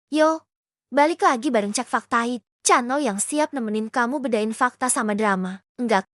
Yo, balik lagi bareng Cek Faktaid, channel yang siap nemenin kamu bedain fakta sama drama. Enggak,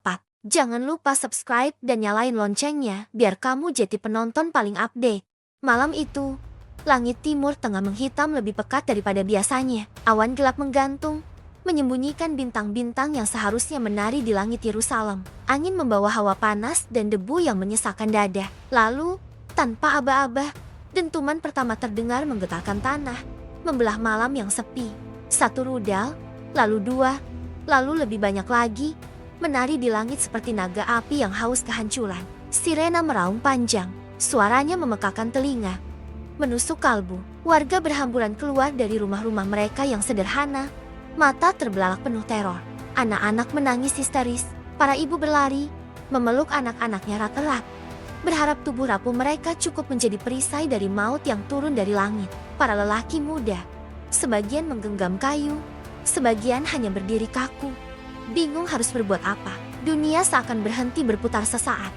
Pak. Jangan lupa subscribe dan nyalain loncengnya biar kamu jadi penonton paling update. Malam itu, langit timur tengah menghitam lebih pekat daripada biasanya. Awan gelap menggantung, menyembunyikan bintang-bintang yang seharusnya menari di langit Yerusalem. Angin membawa hawa panas dan debu yang menyesakkan dada. Lalu, tanpa aba-aba, dentuman pertama terdengar menggetarkan tanah, membelah malam yang sepi. Satu rudal, lalu dua, lalu lebih banyak lagi, menari di langit seperti naga api yang haus kehancuran. Sirena meraung panjang, suaranya memekakan telinga, menusuk kalbu. Warga berhamburan keluar dari rumah-rumah mereka yang sederhana, mata terbelalak penuh teror. Anak-anak menangis histeris, para ibu berlari, memeluk anak-anaknya erat-erat, berharap tubuh rapuh mereka cukup menjadi perisai dari maut yang turun dari langit. Para lelaki muda, sebagian menggenggam kayu, sebagian hanya berdiri kaku, bingung harus berbuat apa. Dunia seakan berhenti berputar sesaat,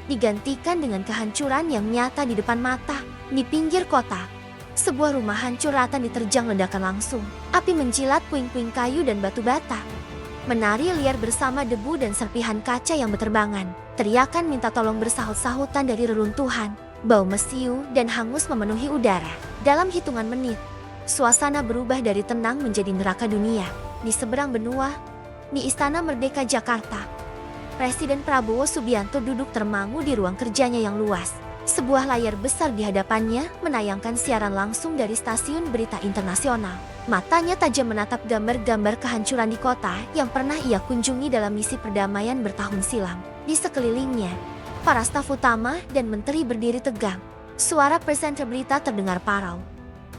digantikan dengan kehancuran yang nyata di depan mata. Di pinggir kota, sebuah rumah hancur rata diterjang ledakan langsung. Api menjilat puing-puing kayu dan batu bata, menari liar bersama debu dan serpihan kaca yang berterbangan. Teriakan minta tolong bersahut-sahutan dari reruntuhan. Bau mesiu dan hangus memenuhi udara. Dalam hitungan menit, suasana berubah dari tenang menjadi neraka dunia. Di seberang benua, di Istana Merdeka Jakarta, Presiden Prabowo Subianto duduk termangu di ruang kerjanya yang luas. Sebuah layar besar di hadapannya menayangkan siaran langsung dari stasiun berita internasional. Matanya tajam menatap gambar-gambar kehancuran di kota yang pernah ia kunjungi dalam misi perdamaian bertahun silam. Di sekelilingnya, para staf utama dan menteri berdiri tegang. Suara presenter berita terdengar parau,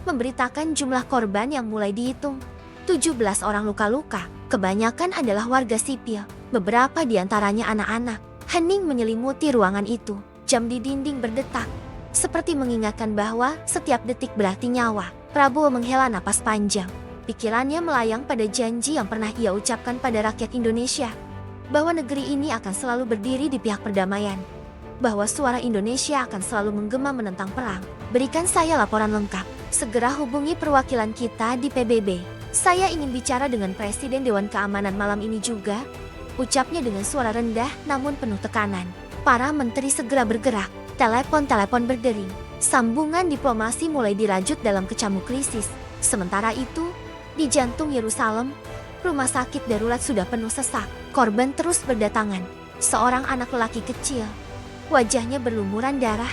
memberitakan jumlah korban yang mulai dihitung. 17 orang luka-luka, kebanyakan adalah warga sipil, beberapa di antaranya anak-anak. Hening menyelimuti ruangan itu. Jam di dinding berdetak, seperti mengingatkan bahwa setiap detik berarti nyawa. Prabowo menghela napas panjang. Pikirannya melayang pada janji yang pernah ia ucapkan pada rakyat Indonesia, bahwa negeri ini akan selalu berdiri di pihak perdamaian, bahwa suara Indonesia akan selalu menggema menentang perang. Berikan saya laporan lengkap. Segera hubungi perwakilan kita di PBB. Saya ingin bicara dengan Presiden Dewan Keamanan malam ini juga, ucapnya dengan suara rendah namun penuh tekanan. Para menteri segera bergerak, telepon-telepon berdering. Sambungan diplomasi mulai dirajut dalam kecamuk krisis. Sementara itu, di jantung Yerusalem, rumah sakit darurat sudah penuh sesak. Korban terus berdatangan. Seorang anak lelaki kecil, wajahnya berlumuran darah,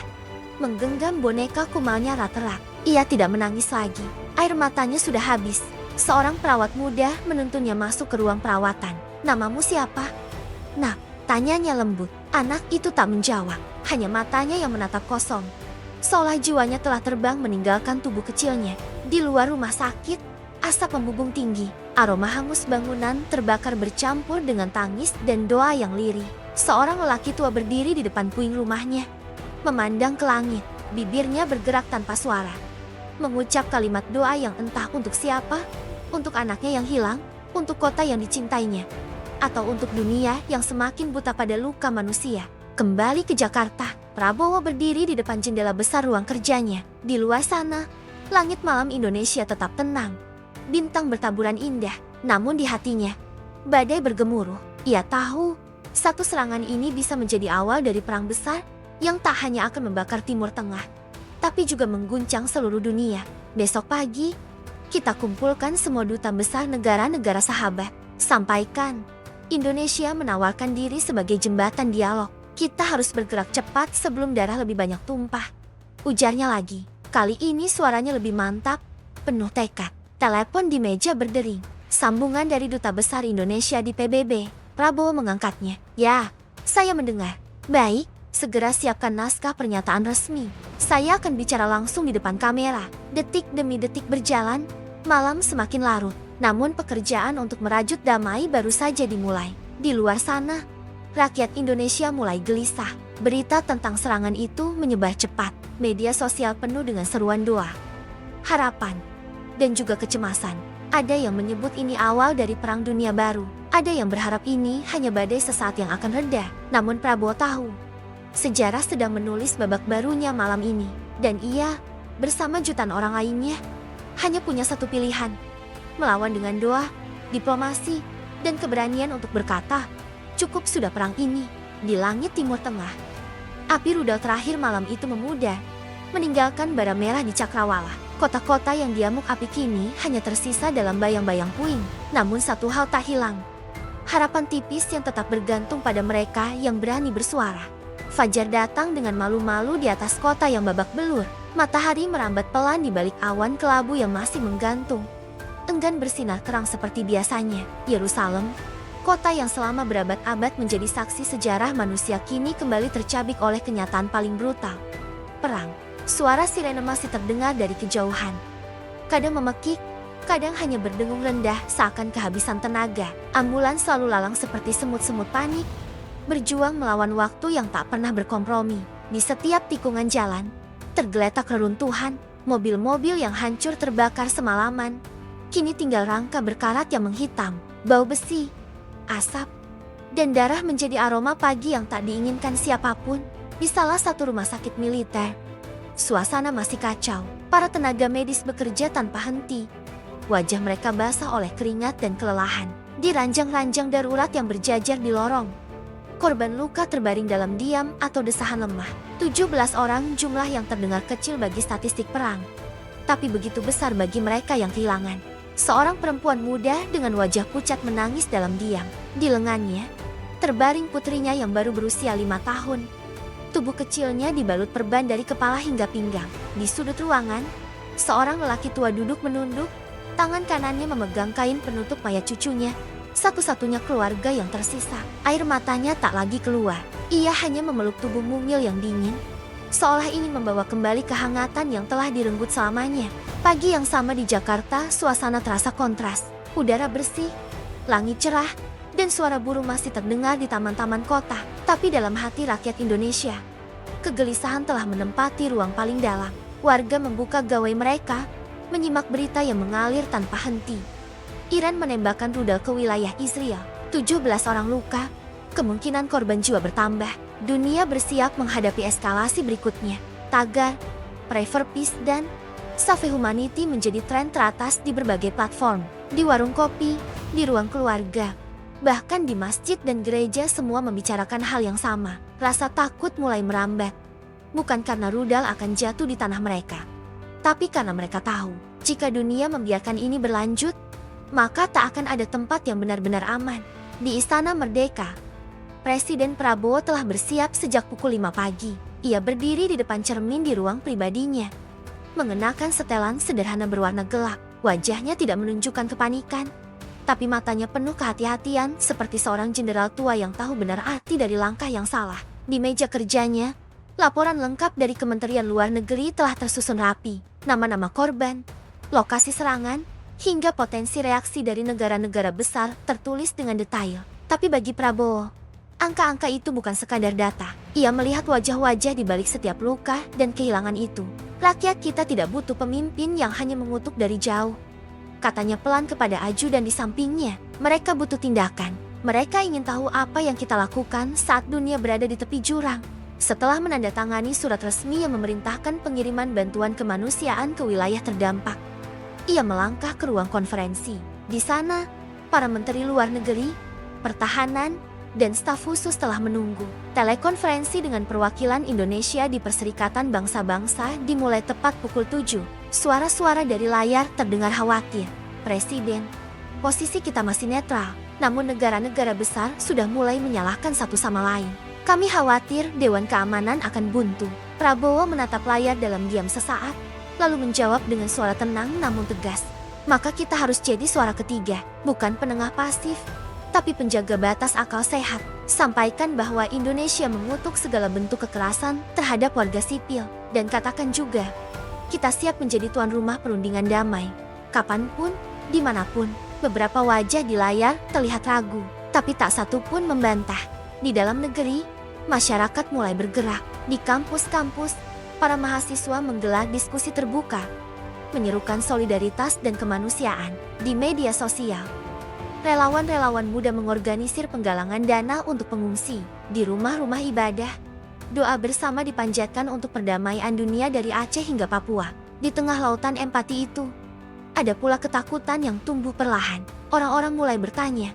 menggenggam boneka kumalnya erat-erat. Ia tidak menangis lagi. Air matanya sudah habis. Seorang perawat muda menuntunnya masuk ke ruang perawatan. Namamu siapa? Nak, tanyanya lembut. Anak itu tak menjawab, hanya matanya yang menatap kosong, seolah jiwanya telah terbang meninggalkan tubuh kecilnya. Di luar rumah sakit, asap membubung tinggi. Aroma hangus bangunan terbakar bercampur dengan tangis dan doa yang lirih. Seorang lelaki tua berdiri di depan puing rumahnya, memandang ke langit. Bibirnya bergerak tanpa suara, mengucap kalimat doa yang entah untuk siapa, untuk anaknya yang hilang, untuk kota yang dicintainya, atau untuk dunia yang semakin buta pada luka manusia. Kembali ke Jakarta, Prabowo berdiri di depan jendela besar ruang kerjanya. Di luar sana, langit malam Indonesia tetap tenang. Bintang bertaburan indah, namun di hatinya, badai bergemuruh. Ia tahu, satu serangan ini bisa menjadi awal dari perang besar yang tak hanya akan membakar Timur Tengah, tapi juga mengguncang seluruh dunia. Besok pagi, kita kumpulkan semua duta besar negara-negara sahabat. Sampaikan, Indonesia menawarkan diri sebagai jembatan dialog. Kita harus bergerak cepat sebelum darah lebih banyak tumpah. Ujarnya lagi. Kali ini suaranya lebih mantap, penuh tekad. Telepon di meja berdering. Sambungan dari Duta Besar Indonesia di PBB. Prabowo mengangkatnya. Ya, saya mendengar. Baik, segera siapkan naskah pernyataan resmi. Saya akan bicara langsung di depan kamera. Detik demi detik berjalan, malam semakin larut. Namun pekerjaan untuk merajut damai baru saja dimulai. Di luar sana, rakyat Indonesia mulai gelisah. Berita tentang serangan itu menyebar cepat. Media sosial penuh dengan seruan doa, harapan, dan juga kecemasan. Ada yang menyebut ini awal dari perang dunia baru. Ada yang berharap ini hanya badai sesaat yang akan reda. Namun Prabowo tahu, sejarah sedang menulis babak barunya malam ini. Dan ia, bersama jutaan orang lainnya, hanya punya satu pilihan. Melawan dengan doa, diplomasi, dan keberanian untuk berkata, cukup sudah perang ini. Di langit Timur Tengah, api rudal terakhir malam itu memudar, meninggalkan bara merah di Cakrawala. Kota-kota yang diamuk api kini hanya tersisa dalam bayang-bayang puing. Namun satu hal tak hilang. Harapan tipis yang tetap bergantung pada mereka yang berani bersuara. Fajar datang dengan malu-malu di atas kota yang babak belur. Matahari merambat pelan di balik awan kelabu yang masih menggantung. Enggan bersinar terang seperti biasanya. Yerusalem, kota yang selama berabad-abad menjadi saksi sejarah manusia, kini kembali tercabik oleh kenyataan paling brutal. Perang. Suara sirene masih terdengar dari kejauhan. Kadang memekik, kadang hanya berdengung rendah seakan kehabisan tenaga. Ambulans selalu lalang seperti semut-semut panik, berjuang melawan waktu yang tak pernah berkompromi. Di setiap tikungan jalan, tergeletak reruntuhan, mobil-mobil yang hancur terbakar semalaman. Kini tinggal rangka berkarat yang menghitam, bau besi, asap, dan darah menjadi aroma pagi yang tak diinginkan siapapun. Di salah satu rumah sakit militer, suasana masih kacau. Para tenaga medis bekerja tanpa henti. Wajah mereka basah oleh keringat dan kelelahan. Di ranjang-ranjang darurat yang berjajar di lorong, korban luka terbaring dalam diam atau desahan lemah. 17 orang, jumlah yang terdengar kecil bagi statistik perang, tapi begitu besar bagi mereka yang kehilangan. Seorang perempuan muda dengan wajah pucat menangis dalam diam. Di lengannya terbaring putrinya yang baru berusia 5 tahun. Tubuh kecilnya dibalut perban dari kepala hingga pinggang. Di sudut ruangan, seorang lelaki tua duduk menunduk, tangan kanannya memegang kain penutup mayat cucunya, satu-satunya keluarga yang tersisa. Air matanya tak lagi keluar. Ia hanya memeluk tubuh mungil yang dingin, seolah ingin membawa kembali kehangatan yang telah direnggut selamanya. Pagi yang sama di Jakarta, suasana terasa kontras. Udara bersih, langit cerah, dan suara burung masih terdengar di taman-taman kota. Tapi dalam hati rakyat Indonesia, kegelisahan telah menempati ruang paling dalam. Warga membuka gawai mereka, menyimak berita yang mengalir tanpa henti. Iran menembakkan rudal ke wilayah Israel. 17 orang luka, kemungkinan korban jiwa bertambah. Dunia bersiap menghadapi eskalasi berikutnya. Tagar, Pray for Peace, dan Save Humanity menjadi tren teratas di berbagai platform. Di warung kopi, di ruang keluarga, bahkan di masjid dan gereja, semua membicarakan hal yang sama. Rasa takut mulai merambat. Bukan karena rudal akan jatuh di tanah mereka, tapi karena mereka tahu, jika dunia membiarkan ini berlanjut, maka tak akan ada tempat yang benar-benar aman. Di Istana Merdeka, Presiden Prabowo telah bersiap sejak pukul 5 pagi. Ia berdiri di depan cermin di ruang pribadinya, mengenakan setelan sederhana berwarna gelap. Wajahnya tidak menunjukkan kepanikan, tapi matanya penuh kehati-hatian seperti seorang jenderal tua yang tahu benar arti dari langkah yang salah. Di meja kerjanya, laporan lengkap dari Kementerian Luar Negeri telah tersusun rapi. Nama-nama korban, lokasi serangan, hingga potensi reaksi dari negara-negara besar tertulis dengan detail. Tapi bagi Prabowo, angka-angka itu bukan sekadar data. Ia melihat wajah-wajah di balik setiap luka dan kehilangan itu. Rakyat kita tidak butuh pemimpin yang hanya mengutuk dari jauh, katanya pelan kepada ajudan di sampingnya. Mereka butuh tindakan. Mereka ingin tahu apa yang kita lakukan saat dunia berada di tepi jurang. Setelah menandatangani surat resmi yang memerintahkan pengiriman bantuan kemanusiaan ke wilayah terdampak, ia melangkah ke ruang konferensi. Di sana, para menteri luar negeri, pertahanan, dan staf khusus telah menunggu. Telekonferensi dengan perwakilan Indonesia di Perserikatan Bangsa-Bangsa dimulai tepat pukul 7. Suara-suara dari layar terdengar khawatir. Presiden, posisi kita masih netral, namun negara-negara besar sudah mulai menyalahkan satu sama lain. Kami khawatir Dewan Keamanan akan buntu. Prabowo menatap layar dalam diam sesaat, lalu menjawab dengan suara tenang namun tegas. Maka kita harus jadi suara ketiga, bukan penengah pasif, tapi penjaga batas akal sehat. Sampaikan bahwa Indonesia mengutuk segala bentuk kekerasan terhadap warga sipil, dan katakan juga, kita siap menjadi tuan rumah perundingan damai. Kapanpun, dimanapun. Beberapa wajah di layar terlihat ragu, tapi tak satu pun membantah. Di dalam negeri, masyarakat mulai bergerak. Di kampus-kampus, para mahasiswa menggelar diskusi terbuka, menyerukan solidaritas dan kemanusiaan. Di media sosial, relawan-relawan muda mengorganisir penggalangan dana untuk pengungsi. Di rumah-rumah ibadah, Doa bersama dipanjatkan untuk perdamaian dunia dari Aceh hingga Papua. Di tengah lautan empati itu, ada pula ketakutan yang tumbuh perlahan. Orang-orang mulai bertanya,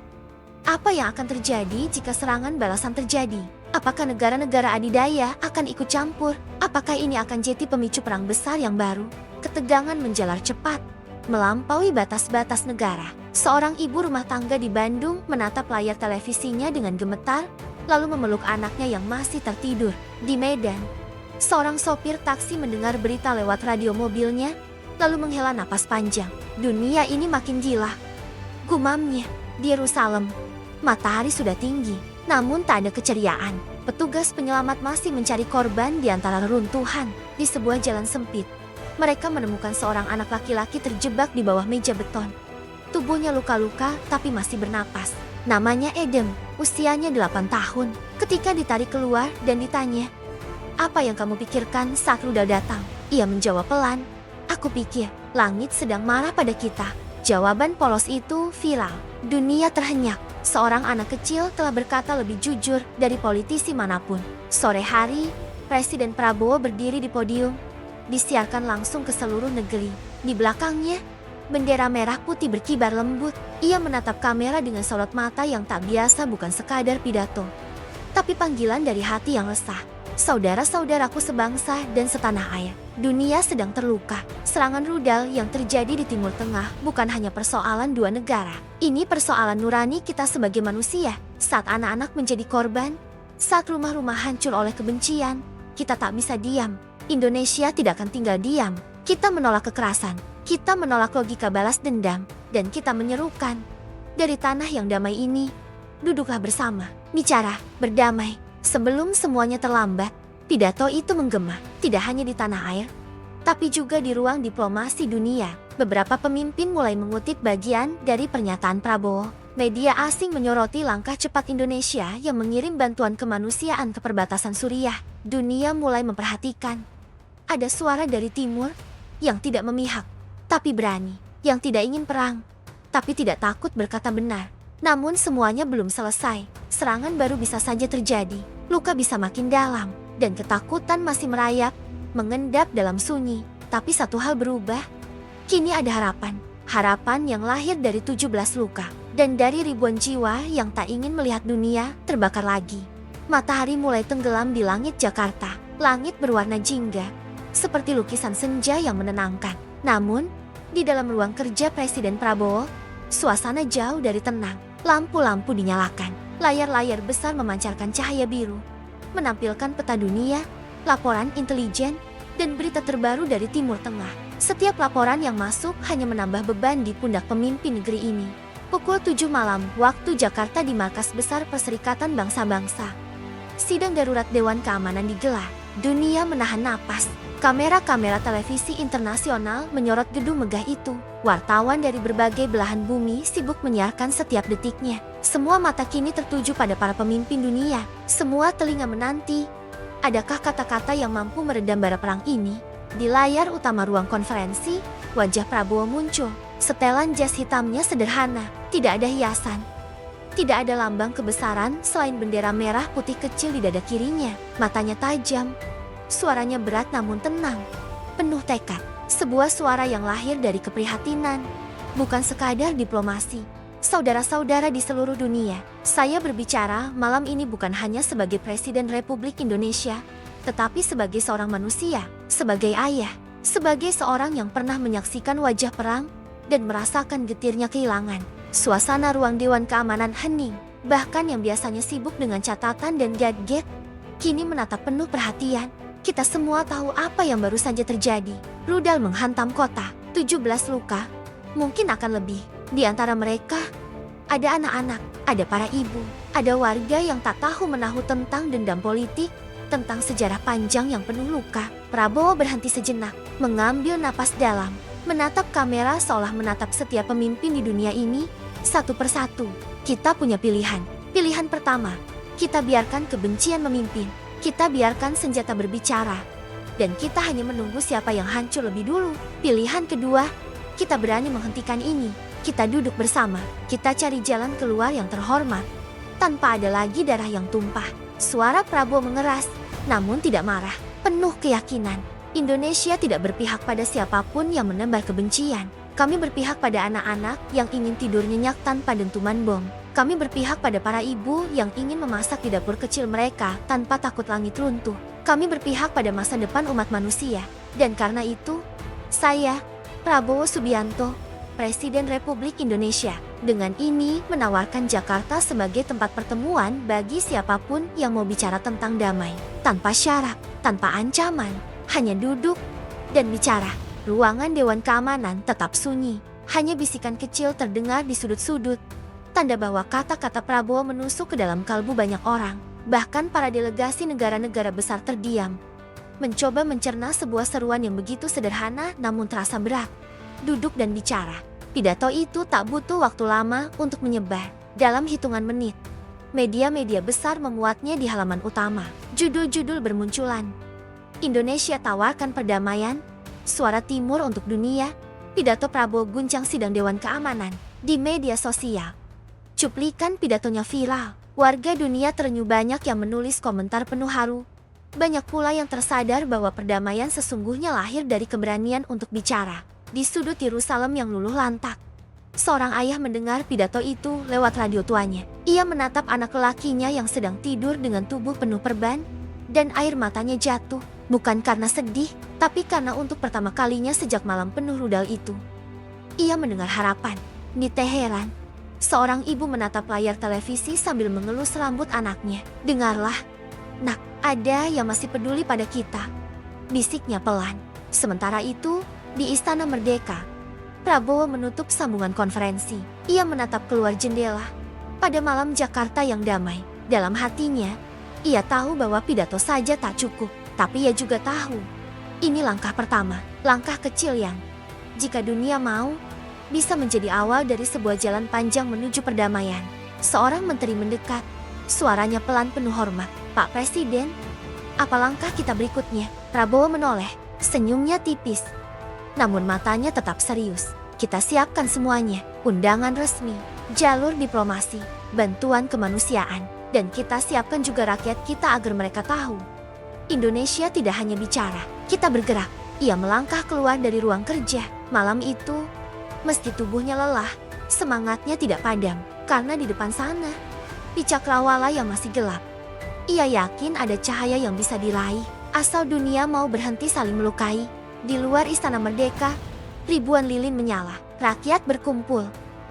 apa yang akan terjadi jika serangan balasan terjadi? Apakah negara-negara adidaya akan ikut campur? Apakah ini akan jadi pemicu perang besar yang baru? Ketegangan menjalar cepat, melampaui batas-batas negara. Seorang ibu rumah tangga di Bandung menatap layar televisinya dengan gemetar, lalu memeluk anaknya yang masih tertidur. Di Medan, seorang sopir taksi mendengar berita lewat radio mobilnya, lalu menghela napas panjang. Dunia ini makin gila, gumamnya. Di Yerusalem, matahari sudah tinggi, namun tak ada keceriaan. Petugas penyelamat masih mencari korban di antara reruntuhan. Di sebuah jalan sempit, mereka menemukan seorang anak laki-laki terjebak di bawah meja beton. Tubuhnya luka-luka tapi masih bernapas. Namanya Edem, usianya 8 tahun. Ketika ditarik keluar dan ditanya, apa yang kamu pikirkan saat rudal datang? Ia menjawab pelan, aku pikir langit sedang marah pada kita. Jawaban polos itu viral. Dunia terhenyak. Seorang anak kecil telah berkata lebih jujur dari politisi manapun. Sore hari, Presiden Prabowo berdiri di podium, disiarkan langsung ke seluruh negeri. Di belakangnya, bendera merah putih berkibar lembut. Ia menatap kamera dengan sorot mata yang tak biasa, bukan sekadar pidato, tapi panggilan dari hati yang resah. Saudara-saudaraku sebangsa dan setanah air, dunia sedang terluka. Serangan rudal yang terjadi di Timur Tengah bukan hanya persoalan dua negara. Ini persoalan nurani kita sebagai manusia. Saat anak-anak menjadi korban, saat rumah-rumah hancur oleh kebencian, kita tak bisa diam. Indonesia tidak akan tinggal diam. Kita menolak kekerasan, kita menolak logika balas dendam, dan kita menyerukan, dari tanah yang damai ini, duduklah bersama, bicara, berdamai, sebelum semuanya terlambat. Pidato itu menggema, tidak hanya di tanah air, tapi juga di ruang diplomasi dunia. Beberapa pemimpin mulai mengutip bagian dari pernyataan Prabowo. Media asing menyoroti langkah cepat Indonesia yang mengirim bantuan kemanusiaan ke perbatasan Suriah. Dunia mulai memperhatikan. Ada suara dari timur yang tidak memihak, tapi berani. Yang tidak ingin perang, tapi tidak takut berkata benar. Namun semuanya belum selesai. Serangan baru bisa saja terjadi. Luka bisa makin dalam. Dan ketakutan masih merayap, mengendap dalam sunyi. Tapi satu hal berubah. Kini ada harapan. Harapan yang lahir dari 17 luka. Dan dari ribuan jiwa yang tak ingin melihat dunia terbakar lagi. Matahari mulai tenggelam di langit Jakarta. Langit berwarna jingga, seperti lukisan senja yang menenangkan. Namun, di dalam ruang kerja Presiden Prabowo, suasana jauh dari tenang. Lampu-lampu dinyalakan. Layar-layar besar memancarkan cahaya biru, menampilkan peta dunia, laporan intelijen, dan berita terbaru dari Timur Tengah. Setiap laporan yang masuk hanya menambah beban di pundak pemimpin negeri ini. Pukul 7 malam, waktu Jakarta di markas besar Perserikatan Bangsa-Bangsa. Sidang darurat Dewan Keamanan digelar. Dunia menahan napas. Kamera-kamera televisi internasional menyorot gedung megah itu. Wartawan dari berbagai belahan bumi sibuk menyiarkan setiap detiknya. Semua mata kini tertuju pada para pemimpin dunia. Semua telinga menanti. Adakah kata-kata yang mampu meredam bara perang ini? Di layar utama ruang konferensi, wajah Prabowo muncul. Setelan jas hitamnya sederhana, tidak ada hiasan. Tidak ada lambang kebesaran selain bendera merah putih kecil di dada kirinya. Matanya tajam. Suaranya berat namun tenang, penuh tekad. Sebuah suara yang lahir dari keprihatinan, bukan sekadar diplomasi. Saudara-saudara di seluruh dunia, saya berbicara malam ini bukan hanya sebagai Presiden Republik Indonesia, tetapi sebagai seorang manusia, sebagai ayah, sebagai seorang yang pernah menyaksikan wajah perang dan merasakan getirnya kehilangan. Suasana ruang Dewan Keamanan hening, bahkan yang biasanya sibuk dengan catatan dan gadget, kini menatap penuh perhatian. Kita semua tahu apa yang baru saja terjadi. Rudal menghantam kota, 17 luka, mungkin akan lebih. Di antara mereka, ada anak-anak, ada para ibu, ada warga yang tak tahu menahu tentang dendam politik, tentang sejarah panjang yang penuh luka. Prabowo berhenti sejenak, mengambil napas dalam, menatap kamera seolah menatap setiap pemimpin di dunia ini, satu persatu. Kita punya pilihan. Pilihan pertama, kita biarkan kebencian memimpin. Kita biarkan senjata berbicara, dan kita hanya menunggu siapa yang hancur lebih dulu. Pilihan kedua, kita berani menghentikan ini. Kita duduk bersama, kita cari jalan keluar yang terhormat, tanpa ada lagi darah yang tumpah. Suara Prabowo mengeras, namun tidak marah, penuh keyakinan. Indonesia tidak berpihak pada siapapun yang menebar kebencian. Kami berpihak pada anak-anak yang ingin tidur nyenyak tanpa dentuman bom. Kami berpihak pada para ibu yang ingin memasak di dapur kecil mereka tanpa takut langit runtuh. Kami berpihak pada masa depan umat manusia. Dan karena itu, saya, Prabowo Subianto, Presiden Republik Indonesia, dengan ini menawarkan Jakarta sebagai tempat pertemuan bagi siapapun yang mau bicara tentang damai, tanpa syarat, tanpa ancaman, hanya duduk dan bicara. Ruangan Dewan Keamanan tetap sunyi, hanya bisikan kecil terdengar di sudut-sudut, tanda bahwa kata-kata Prabowo menusuk ke dalam kalbu banyak orang. Bahkan para delegasi negara-negara besar terdiam, mencoba mencerna sebuah seruan yang begitu sederhana namun terasa berat. Duduk dan bicara. Pidato itu tak butuh waktu lama untuk menyebar. Dalam hitungan menit, media-media besar memuatnya di halaman utama. Judul-judul bermunculan. Indonesia tawarkan perdamaian, suara timur untuk dunia. Pidato Prabowo guncang sidang Dewan Keamanan di media sosial. Cuplikan pidatonya viral. Warga dunia terenyuh, banyak yang menulis komentar penuh haru. Banyak pula yang tersadar bahwa perdamaian sesungguhnya lahir dari keberanian untuk bicara. Di sudut Yerusalem yang luluh lantak, seorang ayah mendengar pidato itu lewat radio tuanya. Ia menatap anak lelakinya yang sedang tidur dengan tubuh penuh perban, dan air matanya jatuh, bukan karena sedih, tapi karena untuk pertama kalinya sejak malam penuh rudal itu, ia mendengar harapan. Di Teheran, seorang ibu menatap layar televisi sambil mengelus rambut anaknya. "Dengarlah, nak, ada yang masih peduli pada kita," bisiknya pelan. Sementara itu, di Istana Merdeka, Prabowo menutup sambungan konferensi. Ia menatap keluar jendela. Pada malam Jakarta yang damai, dalam hatinya, ia tahu bahwa pidato saja tak cukup. Tapi ia juga tahu, ini langkah pertama, langkah kecil yang, jika dunia mau, bisa menjadi awal dari sebuah jalan panjang menuju perdamaian. Seorang menteri mendekat, suaranya pelan penuh hormat. "Pak Presiden, apa langkah kita berikutnya?" Prabowo menoleh, senyumnya tipis, namun matanya tetap serius. "Kita siapkan semuanya, undangan resmi, jalur diplomasi, bantuan kemanusiaan, dan kita siapkan juga rakyat kita agar mereka tahu. Indonesia tidak hanya bicara, kita bergerak." Ia melangkah keluar dari ruang kerja. Malam itu, meski tubuhnya lelah, semangatnya tidak padam, karena di depan sana, di cakrawala yang masih gelap, ia yakin ada cahaya yang bisa diraih, asal dunia mau berhenti saling melukai. Di luar Istana Merdeka, ribuan lilin menyala, rakyat berkumpul,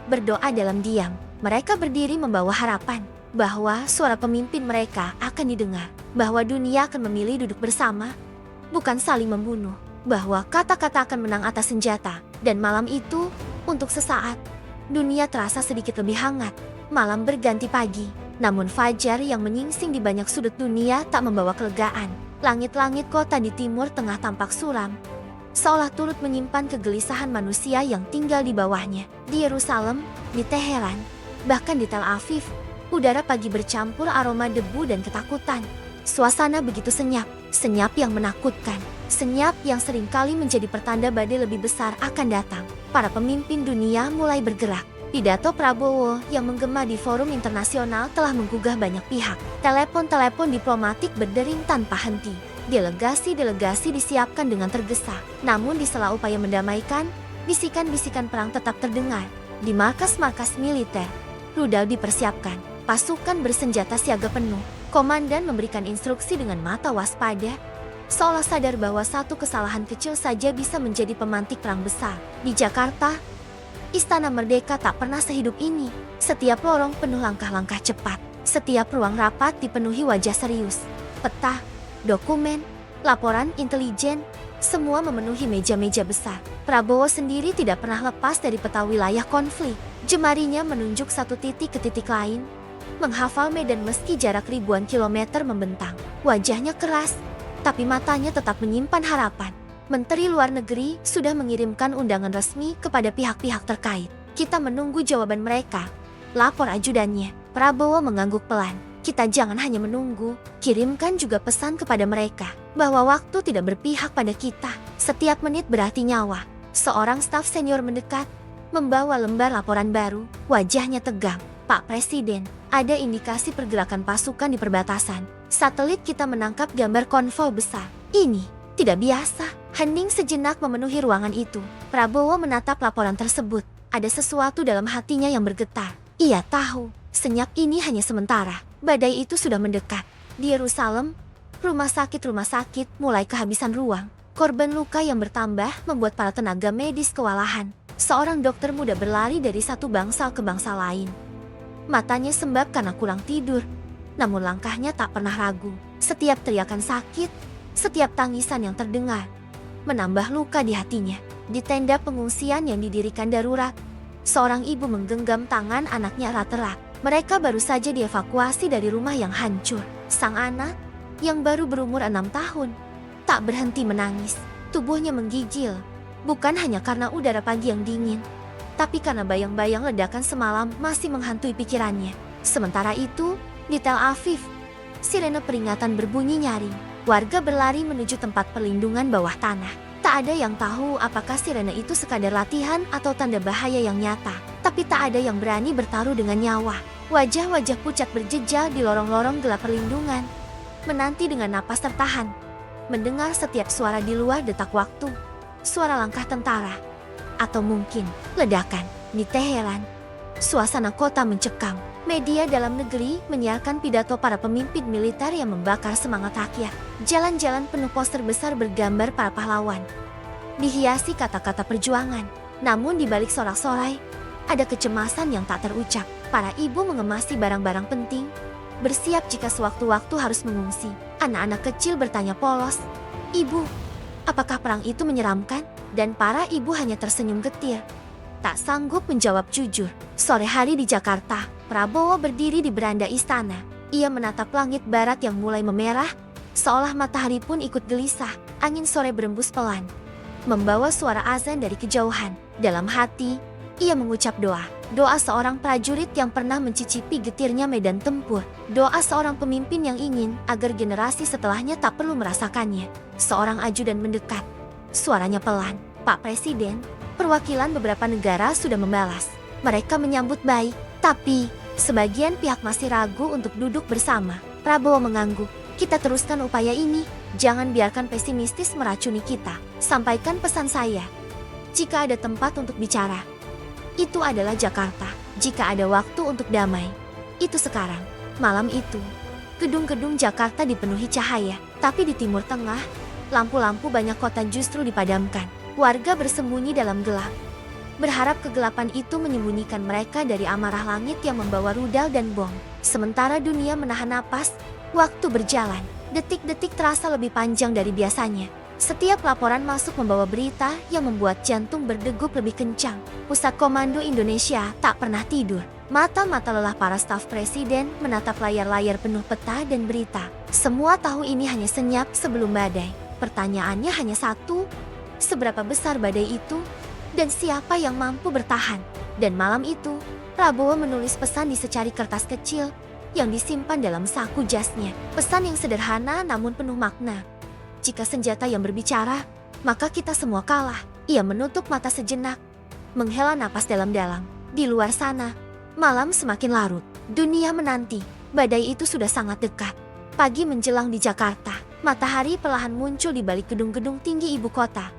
berdoa dalam diam. Mereka berdiri membawa harapan, bahwa suara pemimpin mereka akan didengar, bahwa dunia akan memilih duduk bersama, bukan saling membunuh, bahwa kata-kata akan menang atas senjata. Dan malam itu, untuk sesaat, dunia terasa sedikit lebih hangat. Malam berganti pagi, namun fajar yang menyingsing di banyak sudut dunia tak membawa kelegaan. Langit-langit kota di timur tengah tampak suram, seolah turut menyimpan kegelisahan manusia yang tinggal di bawahnya. Di Yerusalem, di Teheran, bahkan di Tel Aviv, udara pagi bercampur aroma debu dan ketakutan. Suasana begitu senyap, senyap yang menakutkan, senyap yang seringkali menjadi pertanda badai lebih besar akan datang. Para pemimpin dunia mulai bergerak. Pidato Prabowo yang menggema di forum internasional telah menggugah banyak pihak. Telepon-telepon diplomatik berdering tanpa henti. Delegasi-delegasi disiapkan dengan tergesa. Namun di sela upaya mendamaikan, bisikan-bisikan perang tetap terdengar. Di markas-markas militer, rudal dipersiapkan. Pasukan bersenjata siaga penuh. Komandan memberikan instruksi dengan mata waspada, seolah sadar bahwa satu kesalahan kecil saja bisa menjadi pemantik perang besar. Di Jakarta, Istana Merdeka tak pernah sehidup ini. Setiap lorong penuh langkah-langkah cepat. Setiap ruang rapat dipenuhi wajah serius. Peta, dokumen, laporan intelijen, semua memenuhi meja-meja besar. Prabowo sendiri tidak pernah lepas dari peta wilayah konflik. Jemarinya menunjuk satu titik ke titik lain, menghafal medan meski jarak ribuan kilometer membentang. Wajahnya keras, tapi matanya tetap menyimpan harapan. Menteri Luar Negeri sudah mengirimkan undangan resmi kepada pihak-pihak terkait. Kita menunggu jawaban mereka, lapor ajudannya. Prabowo mengangguk pelan. Kita jangan hanya menunggu, kirimkan juga pesan kepada mereka bahwa waktu tidak berpihak pada kita. Setiap menit berarti nyawa. Seorang staf senior mendekat, membawa lembar laporan baru. Wajahnya tegang. "Pak Presiden, ada indikasi pergerakan pasukan di perbatasan. Satelit kita menangkap gambar konvoi besar. Ini tidak biasa. Hening sejenak memenuhi ruangan itu. Prabowo menatap laporan tersebut. Ada sesuatu dalam hatinya yang bergetar. Ia tahu, senyap ini hanya sementara. Badai itu sudah mendekat. Di Yerusalem, rumah sakit mulai kehabisan ruang. Korban luka yang bertambah membuat para tenaga medis kewalahan. Seorang dokter muda berlari dari satu bangsal ke bangsal lain. Matanya sembab karena kurang tidur. Namun langkahnya tak pernah ragu. Setiap teriakan sakit, setiap tangisan yang terdengar, menambah luka di hatinya. Di tenda pengungsian yang didirikan darurat, seorang ibu menggenggam tangan anaknya erat-erat. Mereka baru saja dievakuasi dari rumah yang hancur. Sang anak, yang baru berumur 6 tahun, tak berhenti menangis. Tubuhnya menggigil, bukan hanya karena udara pagi yang dingin, tapi karena bayang-bayang ledakan semalam masih menghantui pikirannya. Sementara itu, di Tel Aviv, sirene peringatan berbunyi nyaring. Warga berlari menuju tempat perlindungan bawah tanah. Tak ada yang tahu apakah sirene itu sekadar latihan atau tanda bahaya yang nyata. Tapi tak ada yang berani bertaruh dengan nyawa. Wajah-wajah pucat berjejal di lorong-lorong gelap perlindungan, menanti dengan napas tertahan, mendengar setiap suara di luar detak waktu. Suara langkah tentara, atau mungkin ledakan. Di Teheran, suasana kota mencekam. Media dalam negeri menyiarkan pidato para pemimpin militer yang membakar semangat rakyat. Jalan-jalan penuh poster besar bergambar para pahlawan, dihiasi kata-kata perjuangan. Namun di balik sorak-sorai, ada kecemasan yang tak terucap. Para ibu mengemasi barang-barang penting, bersiap jika sewaktu-waktu harus mengungsi. Anak-anak kecil bertanya polos, "Ibu, apakah perang itu menyeramkan?" Dan para ibu hanya tersenyum getir, tak sanggup menjawab jujur. Sore hari di Jakarta, Prabowo berdiri di beranda istana. Ia menatap langit barat yang mulai memerah, seolah matahari pun ikut gelisah. Angin sore berembus pelan, membawa suara azan dari kejauhan. Dalam hati, ia mengucap doa. Doa seorang prajurit yang pernah mencicipi getirnya medan tempur. Doa seorang pemimpin yang ingin agar generasi setelahnya tak perlu merasakannya. Seorang ajudan mendekat. Suaranya pelan, "Pak Presiden." Perwakilan beberapa negara sudah membalas. Mereka menyambut baik, tapi sebagian pihak masih ragu untuk duduk bersama. Prabowo mengangguk. "Kita teruskan upaya ini. Jangan biarkan pesimistis meracuni kita. Sampaikan pesan saya. Jika ada tempat untuk bicara, itu adalah Jakarta. Jika ada waktu untuk damai, itu sekarang." Malam itu, gedung-gedung Jakarta dipenuhi cahaya. Tapi di Timur Tengah, lampu-lampu banyak kota justru dipadamkan. Warga bersembunyi dalam gelap, berharap kegelapan itu menyembunyikan mereka dari amarah langit yang membawa rudal dan bom. Sementara dunia menahan napas, waktu berjalan. Detik-detik terasa lebih panjang dari biasanya. Setiap laporan masuk membawa berita yang membuat jantung berdegup lebih kencang. Pusat Komando Indonesia tak pernah tidur. Mata-mata lelah para staf presiden menatap layar-layar penuh peta dan berita. Semua tahu ini hanya senyap sebelum badai. Pertanyaannya hanya satu, seberapa besar badai itu, dan siapa yang mampu bertahan? Dan malam itu, Prabowo menulis pesan di secari kertas kecil yang disimpan dalam saku jasnya. Pesan yang sederhana namun penuh makna. "Jika senjata yang berbicara, maka kita semua kalah." Ia menutup mata sejenak, menghela napas dalam-dalam. Di luar sana, malam semakin larut. Dunia menanti. Badai itu sudah sangat dekat. Pagi menjelang di Jakarta. Matahari perlahan muncul di balik gedung-gedung tinggi ibu kota,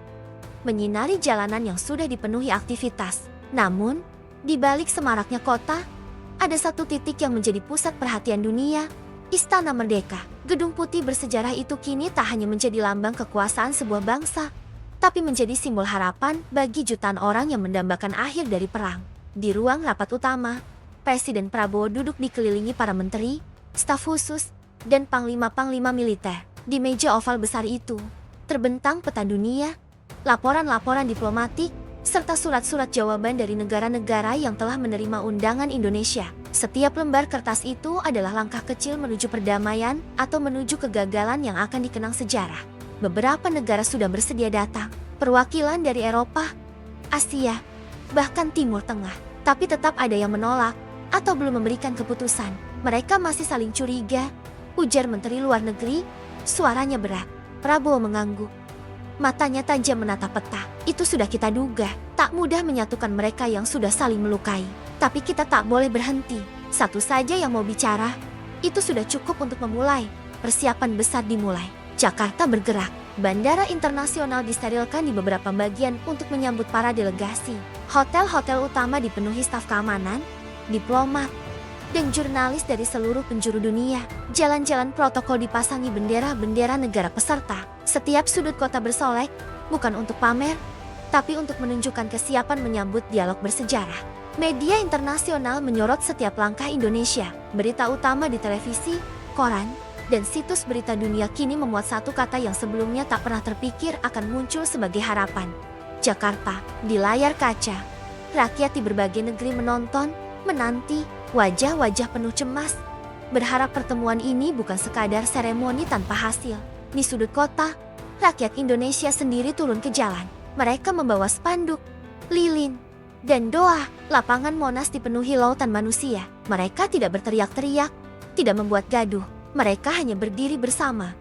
menyinari jalanan yang sudah dipenuhi aktivitas. Namun, di balik semaraknya kota, ada satu titik yang menjadi pusat perhatian dunia, Istana Merdeka. Gedung putih bersejarah itu kini tak hanya menjadi lambang kekuasaan sebuah bangsa, tapi menjadi simbol harapan bagi jutaan orang yang mendambakan akhir dari perang. Di ruang rapat utama, Presiden Prabowo duduk dikelilingi para menteri, staf khusus, dan panglima-panglima militer. Di meja oval besar itu, terbentang peta dunia, laporan-laporan diplomatik, serta surat-surat jawaban dari negara-negara yang telah menerima undangan Indonesia. Setiap lembar kertas itu adalah langkah kecil menuju perdamaian atau menuju kegagalan yang akan dikenang sejarah. Beberapa negara sudah bersedia datang, perwakilan dari Eropa, Asia, bahkan Timur Tengah. Tapi tetap ada yang menolak atau belum memberikan keputusan. Mereka masih saling curiga, ujar Menteri Luar Negeri, suaranya berat. Prabowo mengangguk. Matanya tajam menatap peta. Itu sudah kita duga. Tak mudah menyatukan mereka yang sudah saling melukai. Tapi kita tak boleh berhenti. Satu saja yang mau bicara, itu sudah cukup untuk memulai. persiapan besar dimulai. Jakarta bergerak. Bandara internasional disterilkan di beberapa bagian untuk menyambut para delegasi. Hotel-hotel utama dipenuhi staf keamanan, diplomat, dan jurnalis dari seluruh penjuru dunia. Jalan-jalan protokol dipasangi bendera-bendera negara peserta. Setiap sudut kota bersolek, bukan untuk pamer, tapi untuk menunjukkan kesiapan menyambut dialog bersejarah. Media internasional menyorot setiap langkah Indonesia. Berita utama di televisi, koran, dan situs berita dunia kini memuat satu kata yang sebelumnya tak pernah terpikir akan muncul sebagai harapan. Jakarta, di layar kaca. Rakyat di berbagai negeri menonton, menanti, wajah-wajah penuh cemas. Berharap pertemuan ini bukan sekadar seremoni tanpa hasil. Di sudut kota, rakyat Indonesia sendiri turun ke jalan. Mereka membawa spanduk, lilin, dan doa. Lapangan Monas dipenuhi lautan manusia. Mereka tidak berteriak-teriak, tidak membuat gaduh. Mereka hanya berdiri bersama.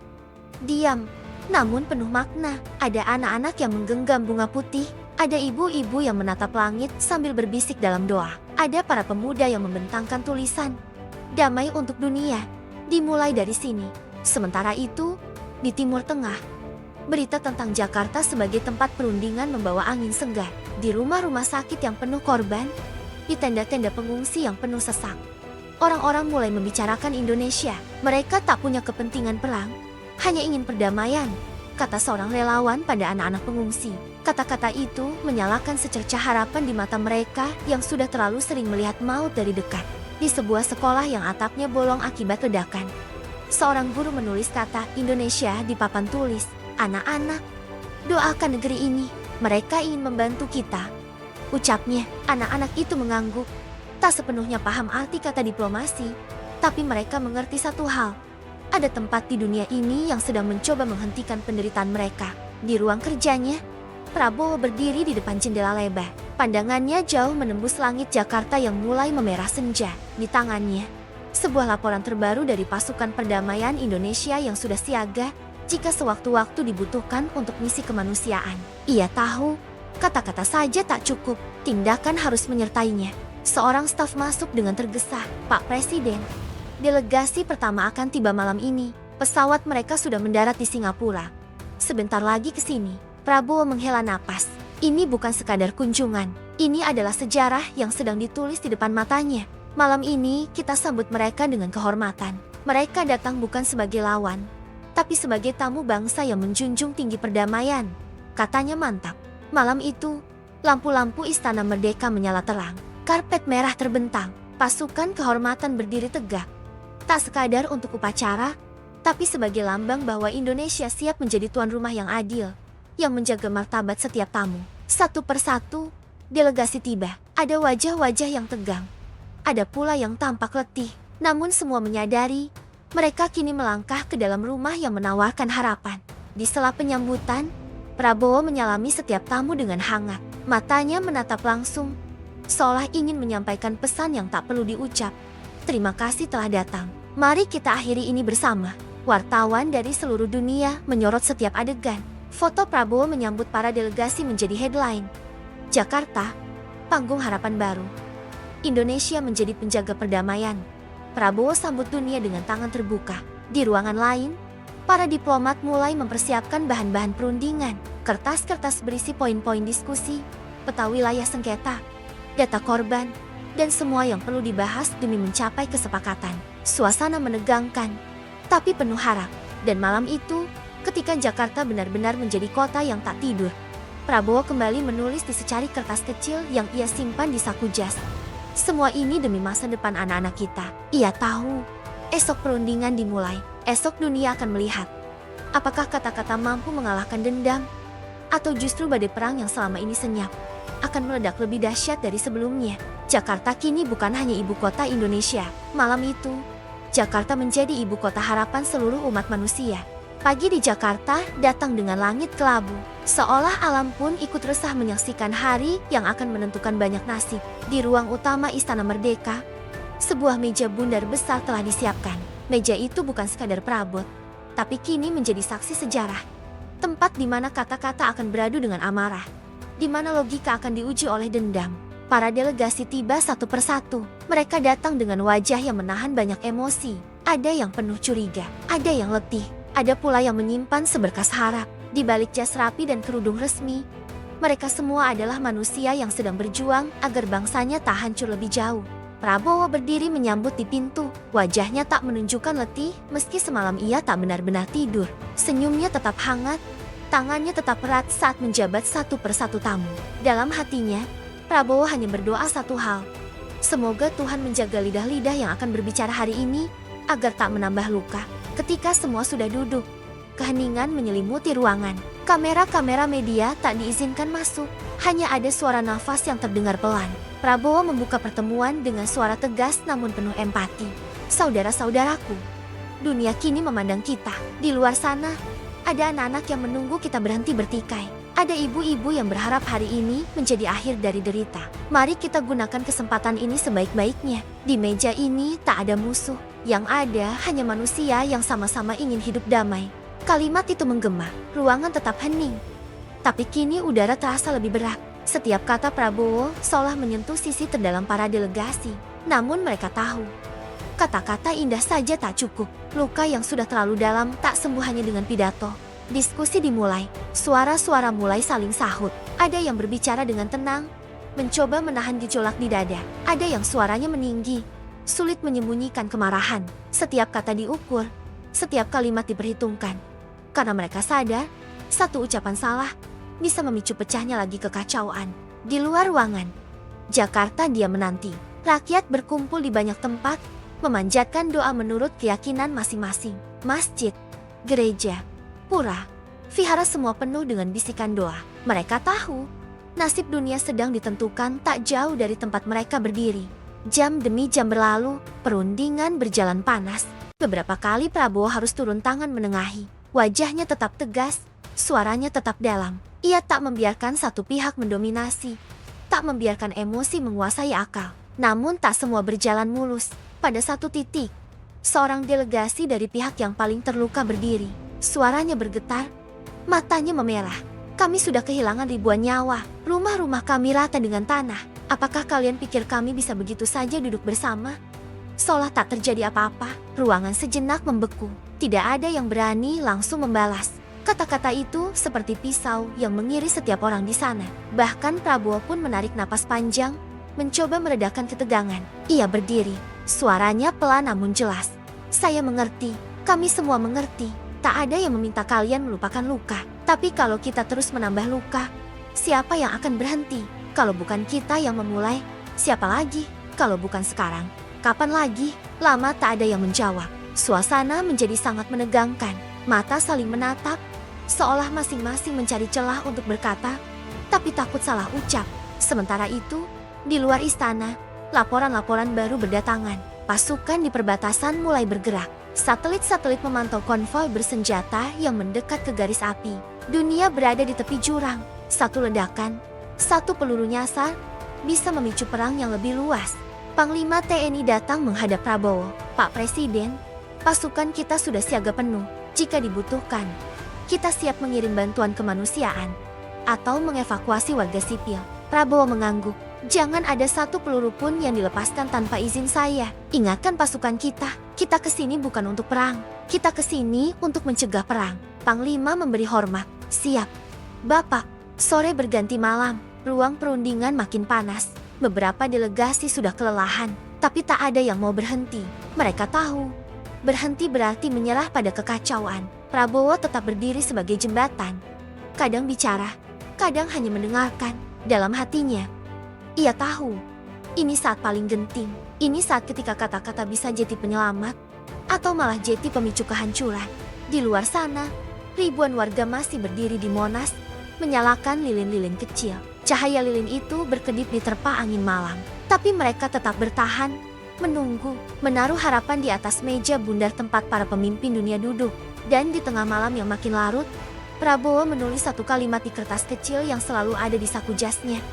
Diam, namun penuh makna. Ada anak-anak yang menggenggam bunga putih. Ada ibu-ibu yang menatap langit sambil berbisik dalam doa. Ada para pemuda yang membentangkan tulisan, "Damai untuk dunia, dimulai dari sini." Sementara itu, di Timur Tengah, berita tentang Jakarta sebagai tempat perundingan membawa angin segar. Di rumah-rumah sakit yang penuh korban, di tenda-tenda pengungsi yang penuh sesak, orang-orang mulai membicarakan Indonesia. Mereka tak punya kepentingan perang, hanya ingin perdamaian, kata seorang relawan pada anak-anak pengungsi. Kata-kata itu menyalakan secercah harapan di mata mereka yang sudah terlalu sering melihat maut dari dekat. Di sebuah sekolah yang atapnya bolong akibat ledakan, seorang guru menulis kata Indonesia di papan tulis. "Anak-anak, doakan negeri ini, mereka ingin membantu kita," ucapnya. Anak-anak itu mengangguk. Tak sepenuhnya paham arti kata diplomasi, tapi mereka mengerti satu hal. Ada tempat di dunia ini yang sedang mencoba menghentikan penderitaan mereka. Di ruang kerjanya, Prabowo berdiri di depan jendela lebar. Pandangannya jauh menembus langit Jakarta yang mulai memerah senja. Di tangannya, sebuah laporan terbaru dari pasukan perdamaian Indonesia yang sudah siaga jika sewaktu-waktu dibutuhkan untuk misi kemanusiaan. Ia tahu, kata-kata saja tak cukup, tindakan harus menyertainya. Seorang staf masuk dengan tergesa. "Pak Presiden, delegasi pertama akan tiba malam ini. Pesawat mereka sudah mendarat di Singapura. Sebentar lagi ke sini." Prabowo menghela napas. Ini bukan sekadar kunjungan. Ini adalah sejarah yang sedang ditulis di depan matanya. Malam ini kita sambut mereka dengan kehormatan. Mereka datang bukan sebagai lawan, tapi sebagai tamu bangsa yang menjunjung tinggi perdamaian. Katanya mantap. Malam itu, lampu-lampu Istana Merdeka menyala terang. Karpet merah terbentang. Pasukan kehormatan berdiri tegak. Tak sekadar untuk upacara, tapi sebagai lambang bahwa Indonesia siap menjadi tuan rumah yang adil, yang menjaga martabat setiap tamu. Satu persatu, delegasi tiba. Ada wajah-wajah yang tegang. Ada pula yang tampak letih. Namun semua menyadari, mereka kini melangkah ke dalam rumah yang menawarkan harapan. Di sela penyambutan, Prabowo menyalami setiap tamu dengan hangat. Matanya menatap langsung, seolah ingin menyampaikan pesan yang tak perlu diucap. "Terima kasih telah datang. Mari kita akhiri ini bersama." Wartawan dari seluruh dunia menyorot setiap adegan. Foto Prabowo menyambut para delegasi menjadi headline. Jakarta, panggung harapan baru. Indonesia menjadi penjaga perdamaian. Prabowo sambut dunia dengan tangan terbuka. Di ruangan lain, para diplomat mulai mempersiapkan bahan-bahan perundingan. Kertas-kertas berisi poin-poin diskusi, peta wilayah sengketa, data korban, dan semua yang perlu dibahas demi mencapai kesepakatan. Suasana menegangkan, tapi penuh harap. Dan malam itu, ketika Jakarta benar-benar menjadi kota yang tak tidur, Prabowo kembali menulis di secari kertas kecil yang ia simpan di saku jas. "Semua ini demi masa depan anak-anak kita." Ia tahu, esok perundingan dimulai. Esok dunia akan melihat, apakah kata-kata mampu mengalahkan dendam, atau justru badai perang yang selama ini senyap akan meledak lebih dahsyat dari sebelumnya. Jakarta kini bukan hanya ibu kota Indonesia. Malam itu, Jakarta menjadi ibu kota harapan seluruh umat manusia. Pagi di Jakarta datang dengan langit kelabu, seolah alam pun ikut resah menyaksikan hari yang akan menentukan banyak nasib. Di ruang utama Istana Merdeka, sebuah meja bundar besar telah disiapkan. Meja itu bukan sekadar perabot, tapi kini menjadi saksi sejarah. Tempat di mana kata-kata akan beradu dengan amarah, di mana logika akan diuji oleh dendam. Para delegasi tiba satu persatu. Mereka datang dengan wajah yang menahan banyak emosi. Ada yang penuh curiga, ada yang letih, ada pula yang menyimpan seberkas harap. Di balik jas rapi dan kerudung resmi, mereka semua adalah manusia yang sedang berjuang agar bangsanya tak hancur lebih jauh. Prabowo berdiri menyambut di pintu. Wajahnya tak menunjukkan letih meski semalam ia tak benar-benar tidur. Senyumnya tetap hangat, tangannya tetap erat saat menjabat satu persatu tamu. Dalam hatinya, Prabowo hanya berdoa satu hal. Semoga Tuhan menjaga lidah-lidah yang akan berbicara hari ini agar tak menambah luka. Ketika semua sudah duduk, keheningan menyelimuti ruangan. Kamera-kamera media tak diizinkan masuk. Hanya ada suara nafas yang terdengar pelan. Prabowo membuka pertemuan dengan suara tegas namun penuh empati. Saudara-saudaraku, dunia kini memandang kita. Di luar sana, ada anak-anak yang menunggu kita berhenti bertikai. Ada ibu-ibu yang berharap hari ini menjadi akhir dari derita. Mari kita gunakan kesempatan ini sebaik-baiknya. Di meja ini tak ada musuh. Yang ada hanya manusia yang sama-sama ingin hidup damai. Kalimat itu menggema, ruangan tetap hening. Tapi kini udara terasa lebih berat. Setiap kata Prabowo seolah menyentuh sisi terdalam para delegasi. Namun mereka tahu, kata-kata indah saja tak cukup. Luka yang sudah terlalu dalam tak sembuh hanya dengan pidato. Diskusi dimulai, suara-suara mulai saling sahut. Ada yang berbicara dengan tenang, mencoba menahan gejolak di dada. Ada yang suaranya meninggi, sulit menyembunyikan kemarahan. Setiap kata diukur, setiap kalimat diperhitungkan. Karena mereka sadar, satu ucapan salah bisa memicu pecahnya lagi kekacauan. Di luar ruangan, Jakarta diam menanti. Rakyat berkumpul di banyak tempat, memanjatkan doa menurut keyakinan masing-masing. Masjid, gereja, pura, vihara semua penuh dengan bisikan doa. Mereka tahu, nasib dunia sedang ditentukan tak jauh dari tempat mereka berdiri. Jam demi jam berlalu, perundingan berjalan panas. Beberapa kali Prabowo harus turun tangan menengahi. Wajahnya tetap tegas, suaranya tetap dalam. Ia tak membiarkan satu pihak mendominasi, tak membiarkan emosi menguasai akal. Namun tak semua berjalan mulus. Pada satu titik, seorang delegasi dari pihak yang paling terluka berdiri. Suaranya bergetar, matanya memerah. Kami sudah kehilangan ribuan nyawa, rumah-rumah kami rata dengan tanah. Apakah kalian pikir kami bisa begitu saja duduk bersama? Seolah tak terjadi apa-apa, ruangan sejenak membeku. Tidak ada yang berani langsung membalas. Kata-kata itu seperti pisau yang mengiris setiap orang di sana. Bahkan Prabowo pun menarik napas panjang, mencoba meredakan ketegangan. Ia berdiri, suaranya pelan namun jelas. Saya mengerti, kami semua mengerti. Tak ada yang meminta kalian melupakan luka. Tapi kalau kita terus menambah luka, siapa yang akan berhenti? Kalau bukan kita yang memulai, siapa lagi? Kalau bukan sekarang, kapan lagi? Lama tak ada yang menjawab. Suasana menjadi sangat menegangkan. Mata saling menatap, seolah masing-masing mencari celah untuk berkata, tapi takut salah ucap. Sementara itu, di luar istana, laporan-laporan baru berdatangan. Pasukan di perbatasan mulai bergerak. Satelit-satelit memantau konvoi bersenjata yang mendekat ke garis api. Dunia berada di tepi jurang. Satu ledakan, satu peluru nyasar, bisa memicu perang yang lebih luas. Panglima TNI datang menghadap Prabowo. Pak Presiden, pasukan kita sudah siaga penuh. Jika dibutuhkan, kita siap mengirim bantuan kemanusiaan atau mengevakuasi warga sipil. Prabowo mengangguk. Jangan ada satu peluru pun yang dilepaskan tanpa izin saya. Ingatkan pasukan kita. Kita kesini bukan untuk perang. Kita kesini untuk mencegah perang. Panglima memberi hormat. Siap. Bapak, sore berganti malam. Ruang perundingan makin panas. Beberapa delegasi sudah kelelahan. Tapi tak ada yang mau berhenti. Mereka tahu, berhenti berarti menyerah pada kekacauan. Prabowo tetap berdiri sebagai jembatan. Kadang bicara, kadang hanya mendengarkan. Dalam hatinya, ia tahu, ini saat paling genting. Ini saat ketika kata-kata bisa jadi penyelamat, atau malah jadi pemicu kehancuran. Di luar sana, ribuan warga masih berdiri di Monas, menyalakan lilin-lilin kecil. Cahaya lilin itu berkedip diterpa angin malam. Tapi mereka tetap bertahan, menunggu, menaruh harapan di atas meja bundar tempat para pemimpin dunia duduk. Dan di tengah malam yang makin larut, Prabowo menulis satu kalimat di kertas kecil yang selalu ada di saku jasnya.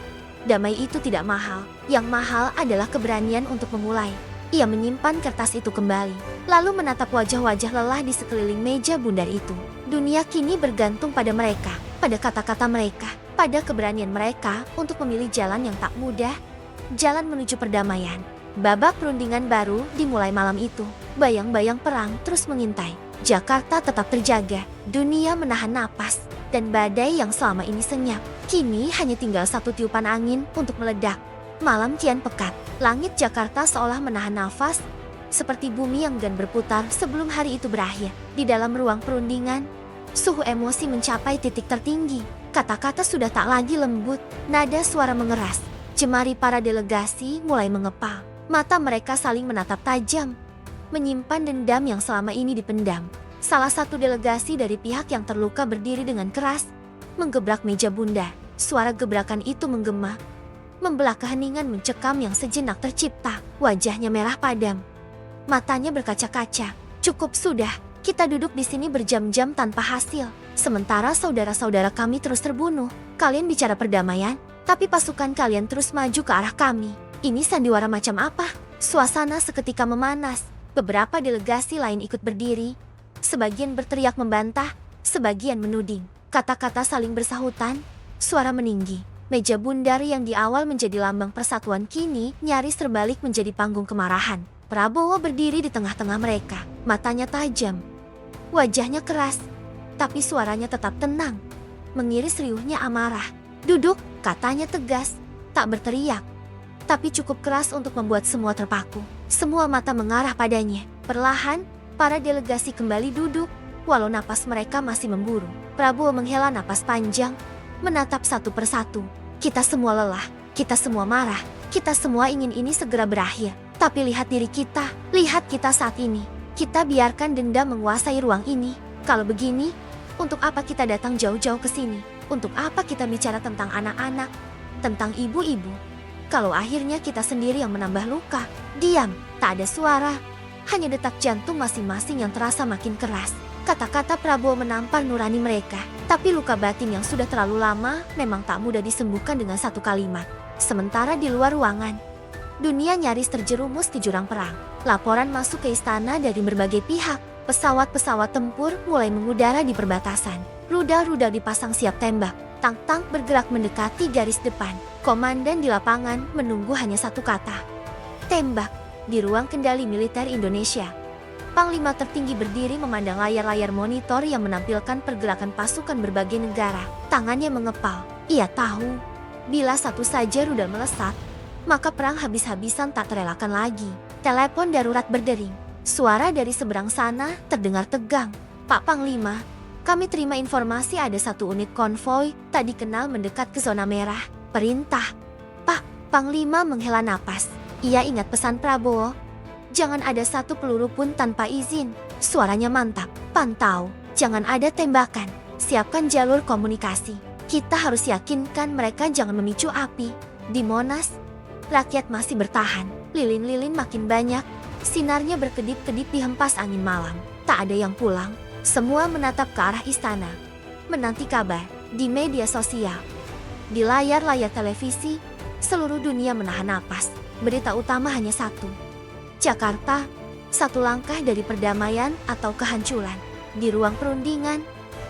Damai itu tidak mahal. Yang mahal adalah keberanian untuk memulai. Ia menyimpan kertas itu kembali, lalu menatap wajah-wajah lelah di sekeliling meja bundar itu. Dunia kini bergantung pada mereka, pada kata-kata mereka, pada keberanian mereka untuk memilih jalan yang tak mudah, jalan menuju perdamaian. Babak perundingan baru dimulai malam itu. Bayang-bayang perang terus mengintai. Jakarta tetap terjaga. Dunia menahan napas. Dan badai yang selama ini senyap, kini hanya tinggal satu tiupan angin untuk meledak. Malam kian pekat. Langit Jakarta seolah menahan nafas, seperti bumi yang enggan berputar sebelum hari itu berakhir. Di dalam ruang perundingan, suhu emosi mencapai titik tertinggi. Kata-kata sudah tak lagi lembut, nada suara mengeras. Jemari para delegasi mulai mengepal. Mata mereka saling menatap tajam, menyimpan dendam yang selama ini dipendam. Salah satu delegasi dari pihak yang terluka berdiri dengan keras, menggebrak meja bunda. Suara gebrakan itu menggema, membelah keheningan mencekam yang sejenak tercipta. Wajahnya merah padam, matanya berkaca-kaca. Cukup sudah, kita duduk di sini berjam-jam tanpa hasil. Sementara saudara-saudara kami terus terbunuh. Kalian bicara perdamaian, tapi pasukan kalian terus maju ke arah kami. Ini sandiwara macam apa? Suasana seketika memanas. Beberapa delegasi lain ikut berdiri. Sebagian berteriak membantah, sebagian menuding. Kata-kata saling bersahutan, suara meninggi. Meja bundar yang di awal menjadi lambang persatuan kini nyaris terbalik menjadi panggung kemarahan. Prabowo berdiri di tengah-tengah mereka, matanya tajam, wajahnya keras, tapi suaranya tetap tenang, mengiris riuhnya amarah. Duduk, katanya tegas, tak berteriak, tapi cukup keras untuk membuat semua terpaku. Semua mata mengarah padanya. Perlahan, para delegasi kembali duduk, walau napas mereka masih memburu. Prabowo menghela napas panjang, menatap satu persatu. Kita semua lelah, kita semua marah, kita semua ingin ini segera berakhir. Tapi lihat diri kita, lihat kita saat ini. Kita biarkan dendam menguasai ruang ini. Kalau begini, untuk apa kita datang jauh-jauh ke sini? Untuk apa kita bicara tentang anak-anak, tentang ibu-ibu? Kalau akhirnya kita sendiri yang menambah luka. Diam, tak ada suara, hanya detak jantung masing-masing yang terasa makin keras. Kata-kata Prabowo menampar nurani mereka, tapi luka batin yang sudah terlalu lama memang tak mudah disembuhkan dengan satu kalimat. Sementara di luar ruangan, dunia nyaris terjerumus ke jurang perang. Laporan masuk ke istana dari berbagai pihak. Pesawat-pesawat tempur mulai mengudara di perbatasan. Rudal-rudal dipasang siap tembak. Tank-tank bergerak mendekati garis depan. Komandan di lapangan menunggu hanya satu kata. Tembak. Di ruang kendali militer Indonesia, Panglima tertinggi berdiri memandang layar-layar monitor yang menampilkan pergerakan pasukan berbagai negara. Tangannya mengepal. Ia tahu, bila satu saja rudal melesat, maka perang habis-habisan tak terelakkan lagi. Telepon darurat berdering. Suara dari seberang sana terdengar tegang. Pak Panglima, kami terima informasi ada satu unit konvoi tak dikenal mendekat ke zona merah. Perintah. Pak Panglima menghela napas. Ia ingat pesan Prabowo. Jangan ada satu peluru pun tanpa izin. Suaranya mantap. Pantau, jangan ada tembakan. Siapkan jalur komunikasi. Kita harus yakinkan mereka jangan memicu api. Di Monas, rakyat masih bertahan. Lilin-lilin makin banyak. Sinarnya berkedip-kedip dihempas angin malam. Tak ada yang pulang. Semua menatap ke arah istana, menanti kabar. Di media sosial, di layar-layar televisi, seluruh dunia menahan napas. Berita utama hanya satu. Jakarta, satu langkah dari perdamaian atau kehancuran. Di ruang perundingan,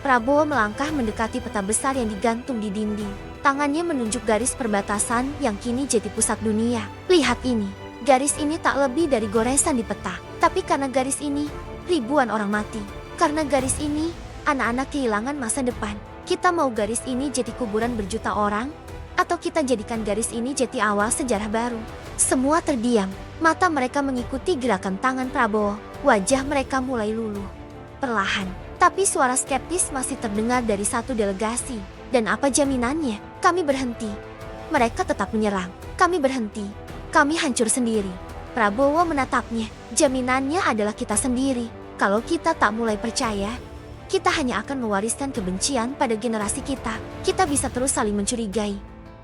Prabowo melangkah mendekati peta besar yang digantung di dinding. Tangannya menunjuk garis perbatasan yang kini jadi pusat dunia. Lihat ini. Garis ini tak lebih dari goresan di peta. Tapi karena garis ini, ribuan orang mati. Karena garis ini, anak-anak kehilangan masa depan. Kita mau garis ini jadi kuburan berjuta orang? Atau kita jadikan garis ini jadi awal sejarah baru? Semua terdiam. Mata mereka mengikuti gerakan tangan Prabowo. Wajah mereka mulai luluh. Perlahan. Tapi suara skeptis masih terdengar dari satu delegasi. Dan apa jaminannya? Kami berhenti. Mereka tetap menyerang. Kami berhenti. Kami hancur sendiri. Prabowo menatapnya. Jaminannya adalah kita sendiri. Kalau kita tak mulai percaya, kita hanya akan mewariskan kebencian pada generasi kita. Kita bisa terus saling mencurigai.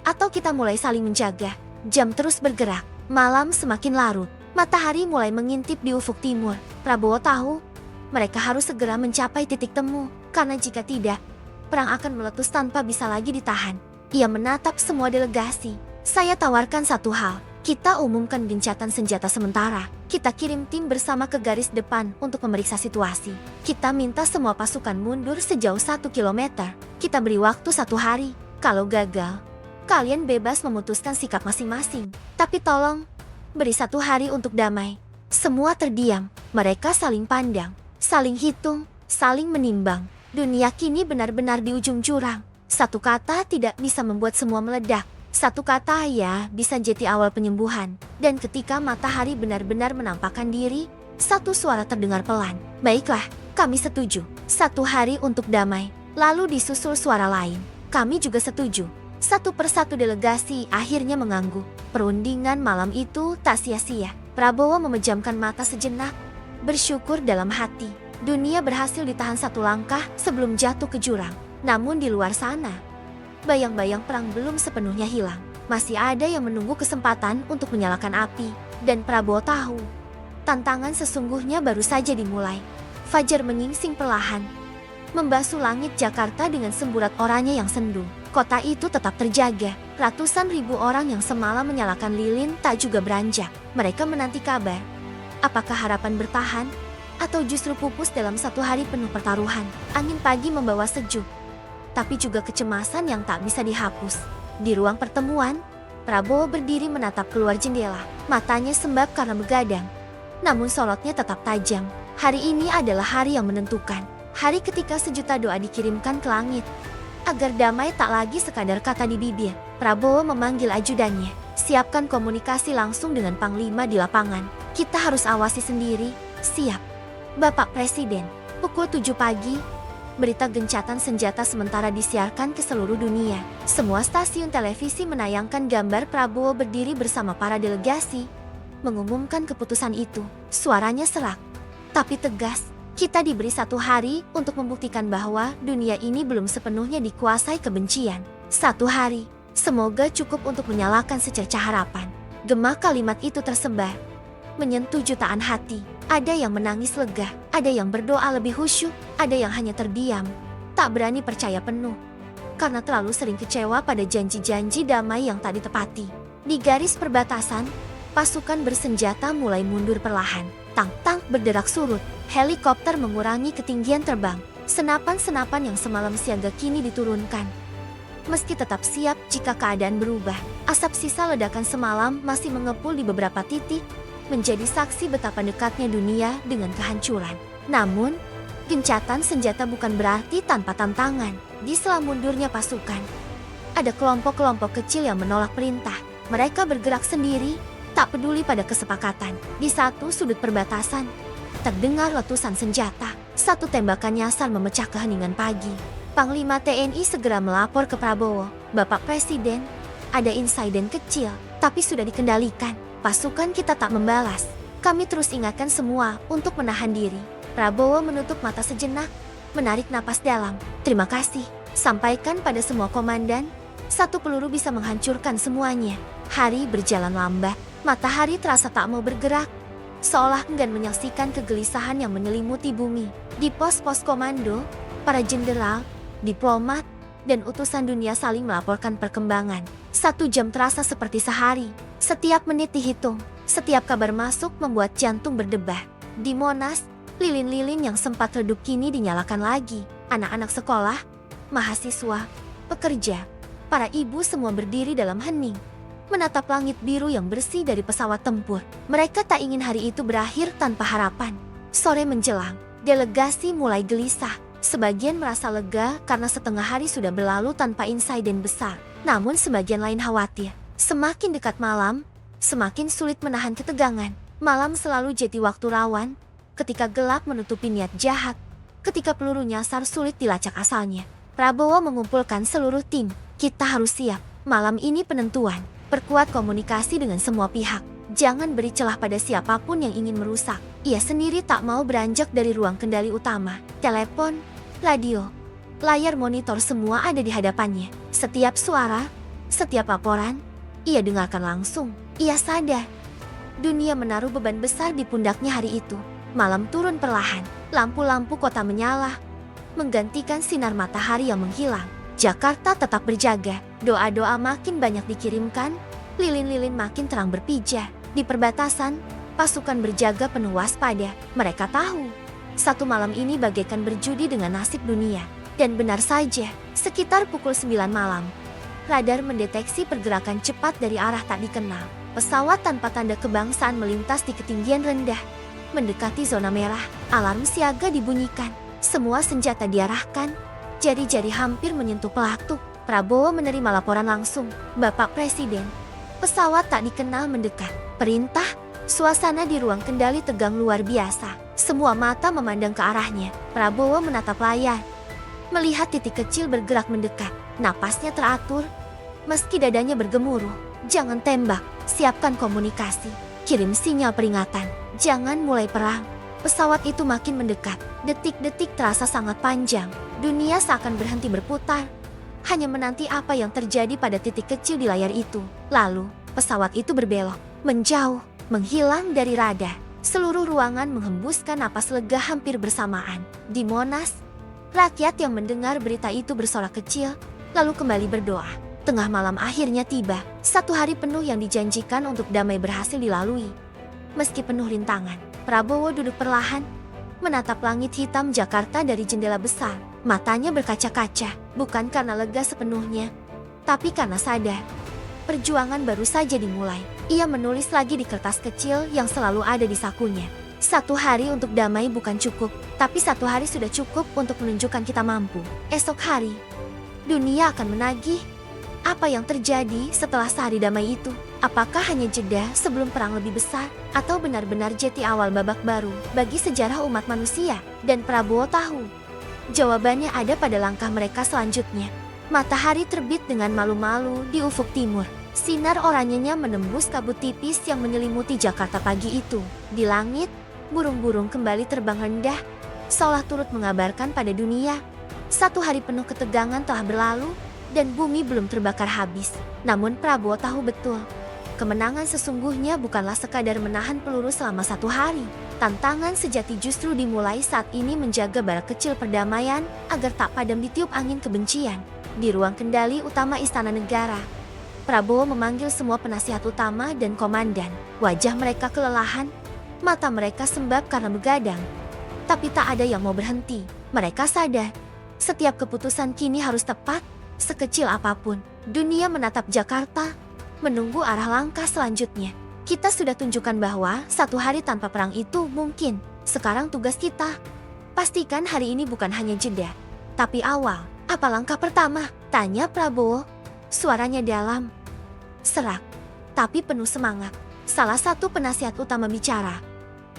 Atau kita mulai saling menjaga. Jam terus bergerak. Malam semakin larut. Matahari mulai mengintip di ufuk timur. Prabowo tahu, mereka harus segera mencapai titik temu. Karena jika tidak, perang akan meletus tanpa bisa lagi ditahan. Ia menatap semua delegasi. Saya tawarkan satu hal. Kita umumkan gencatan senjata sementara. Kita kirim tim bersama ke garis depan untuk memeriksa situasi. Kita minta semua pasukan mundur sejauh 1 kilometer. Kita beri waktu 1 hari. Kalau gagal, kalian bebas memutuskan sikap masing-masing. Tapi tolong, Beri 1 hari untuk damai. Semua terdiam. Mereka saling pandang, saling hitung, saling menimbang. Dunia kini benar-benar di ujung jurang. Satu kata tidak bisa membuat semua meledak. Satu kata ya bisa jadi awal penyembuhan. Dan ketika matahari benar-benar menampakkan diri, satu suara terdengar pelan. Baiklah, kami setuju. 1 hari untuk damai. Lalu disusul suara lain. Kami juga setuju. Satu persatu delegasi akhirnya mengangguk. Perundingan malam itu tak sia-sia. Prabowo memejamkan mata sejenak, bersyukur dalam hati. Dunia berhasil ditahan 1 langkah sebelum jatuh ke jurang. Namun di luar sana, bayang-bayang perang belum sepenuhnya hilang. Masih ada yang menunggu kesempatan untuk menyalakan api. Dan Prabowo tahu, tantangan sesungguhnya baru saja dimulai. Fajar menyingsing perlahan, membasuh langit Jakarta dengan semburat oranye yang sendu. Kota itu tetap terjaga. Ratusan ribu orang yang semalam menyalakan lilin tak juga beranjak. Mereka menanti kabar. Apakah harapan bertahan? Atau justru pupus dalam 1 hari penuh pertaruhan? Angin pagi membawa sejuk, tapi juga kecemasan yang tak bisa dihapus. Di ruang pertemuan, Prabowo berdiri menatap keluar jendela. Matanya sembab karena begadang. Namun sorotnya tetap tajam. Hari ini adalah hari yang menentukan. Hari ketika sejuta doa dikirimkan ke langit. Agar damai tak lagi sekadar kata di bibir, Prabowo memanggil ajudannya. Siapkan komunikasi langsung dengan Panglima di lapangan. Kita harus awasi sendiri. Siap, Bapak Presiden. Pukul 7 pagi, berita gencatan senjata sementara disiarkan ke seluruh dunia. Semua stasiun televisi menayangkan gambar Prabowo berdiri bersama para delegasi, mengumumkan keputusan itu. Suaranya serak, tapi tegas. Kita diberi 1 hari untuk membuktikan bahwa dunia ini belum sepenuhnya dikuasai kebencian. 1 hari, semoga cukup untuk menyalakan secercah harapan. Gema kalimat itu tersebar, menyentuh jutaan hati. Ada yang menangis lega, ada yang berdoa lebih khusyuk, ada yang hanya terdiam, tak berani percaya penuh. Karena terlalu sering kecewa pada janji-janji damai yang tak ditepati. Di garis perbatasan, pasukan bersenjata mulai mundur perlahan. Tang-tang berderak surut. Helikopter mengurangi ketinggian terbang. Senapan-senapan yang semalam siaga kini diturunkan. Meski tetap siap jika keadaan berubah, asap sisa ledakan semalam masih mengepul di beberapa titik, menjadi saksi betapa dekatnya dunia dengan kehancuran. Namun, gencatan senjata bukan berarti tanpa tantangan. Di sela mundurnya pasukan, ada kelompok-kelompok kecil yang menolak perintah. Mereka bergerak sendiri, tak peduli pada kesepakatan. Di satu sudut perbatasan, terdengar letusan senjata. Satu tembakan nyasar memecah keheningan pagi. Panglima TNI segera melapor ke Prabowo. Bapak Presiden, ada insiden kecil, tapi sudah dikendalikan. Pasukan kita tak membalas. Kami terus ingatkan semua untuk menahan diri. Prabowo menutup mata sejenak, menarik napas dalam. Terima kasih. Sampaikan pada semua komandan, 1 peluru bisa menghancurkan semuanya. Hari berjalan lambat. Matahari terasa tak mau bergerak, seolah enggan menyaksikan kegelisahan yang menyelimuti bumi. Di pos-pos komando, para jenderal, diplomat, dan utusan dunia saling melaporkan perkembangan. 1 jam terasa seperti sehari. Setiap menit dihitung, setiap kabar masuk membuat jantung berdebar. Di Monas, lilin-lilin yang sempat redup kini dinyalakan lagi. Anak-anak sekolah, mahasiswa, pekerja, para ibu semua berdiri dalam hening, menatap langit biru yang bersih dari pesawat tempur. Mereka tak ingin hari itu berakhir tanpa harapan. Sore menjelang, delegasi mulai gelisah. Sebagian merasa lega karena setengah hari sudah berlalu tanpa insiden besar. Namun sebagian lain khawatir. Semakin dekat malam, semakin sulit menahan ketegangan. Malam selalu jadi waktu rawan, ketika gelap menutupi niat jahat, ketika peluru nyasar sulit dilacak asalnya. Prabowo mengumpulkan seluruh tim. Kita harus siap. Malam ini penentuan. Perkuat komunikasi dengan semua pihak. Jangan beri celah pada siapapun yang ingin merusak. Ia sendiri tak mau beranjak dari ruang kendali utama. Telepon, radio, layar monitor semua ada di hadapannya. Setiap suara, setiap laporan, ia dengarkan langsung. Ia sadar, dunia menaruh beban besar di pundaknya hari itu. Malam turun perlahan, lampu-lampu kota menyala, menggantikan sinar matahari yang menghilang. Jakarta tetap berjaga, doa-doa makin banyak dikirimkan, lilin-lilin makin terang berpijar. Di perbatasan, pasukan berjaga penuh waspada. Mereka tahu, 1 malam ini bagaikan berjudi dengan nasib dunia. Dan benar saja, sekitar pukul 9 malam, radar mendeteksi pergerakan cepat dari arah tak dikenal. Pesawat tanpa tanda kebangsaan melintas di ketinggian rendah. Mendekati zona merah, alarm siaga dibunyikan. Semua senjata diarahkan. Jari-jari hampir menyentuh pelatuk. Prabowo menerima laporan langsung. Bapak Presiden, pesawat tak dikenal mendekat. Perintah, suasana di ruang kendali tegang luar biasa. Semua mata memandang ke arahnya. Prabowo menatap layar. Melihat titik kecil bergerak mendekat. Napasnya teratur. Meski dadanya bergemuruh. Jangan tembak, siapkan komunikasi. Kirim sinyal peringatan. Jangan mulai perang. Pesawat itu makin mendekat. Detik-detik terasa sangat panjang. Dunia seakan berhenti berputar. Hanya menanti apa yang terjadi pada titik kecil di layar itu. Lalu, pesawat itu berbelok, menjauh, menghilang dari radar. Seluruh ruangan menghembuskan napas lega hampir bersamaan. Di Monas, rakyat yang mendengar berita itu bersorak kecil, lalu kembali berdoa. Tengah malam akhirnya tiba. 1 hari penuh yang dijanjikan untuk damai berhasil dilalui. Meski penuh rintangan, Prabowo duduk perlahan, menatap langit hitam Jakarta dari jendela besar. Matanya berkaca-kaca, bukan karena lega sepenuhnya, tapi karena sadar. Perjuangan baru saja dimulai. Ia menulis lagi di kertas kecil yang selalu ada di sakunya. 1 hari untuk damai bukan cukup, tapi 1 hari sudah cukup untuk menunjukkan kita mampu. Esok hari, dunia akan menagih. Apa yang terjadi setelah sehari damai itu? Apakah hanya jeda sebelum perang lebih besar? Atau benar-benar jeti awal babak baru bagi sejarah umat manusia? Dan Prabowo tahu, jawabannya ada pada langkah mereka selanjutnya. Matahari terbit dengan malu-malu di ufuk timur. Sinar oranyenya menembus kabut tipis yang menyelimuti Jakarta pagi itu. Di langit, burung-burung kembali terbang rendah, seolah turut mengabarkan pada dunia. 1 hari penuh ketegangan telah berlalu, dan bumi belum terbakar habis. Namun Prabowo tahu betul, kemenangan sesungguhnya bukanlah sekadar menahan peluru selama 1 hari. Tantangan sejati justru dimulai saat ini menjaga bara kecil perdamaian agar tak padam ditiup angin kebencian. Di ruang kendali utama Istana Negara, Prabowo memanggil semua penasihat utama dan komandan. Wajah mereka kelelahan, mata mereka sembab karena begadang. Tapi tak ada yang mau berhenti. Mereka sadar, setiap keputusan kini harus tepat. Sekecil apapun, dunia menatap Jakarta, menunggu arah langkah selanjutnya. Kita sudah tunjukkan bahwa 1 hari tanpa perang itu mungkin. Sekarang tugas kita, pastikan hari ini bukan hanya jeda, tapi awal. Apa langkah pertama? Tanya Prabowo. Suaranya dalam, serak, tapi penuh semangat. Salah satu penasihat utama bicara.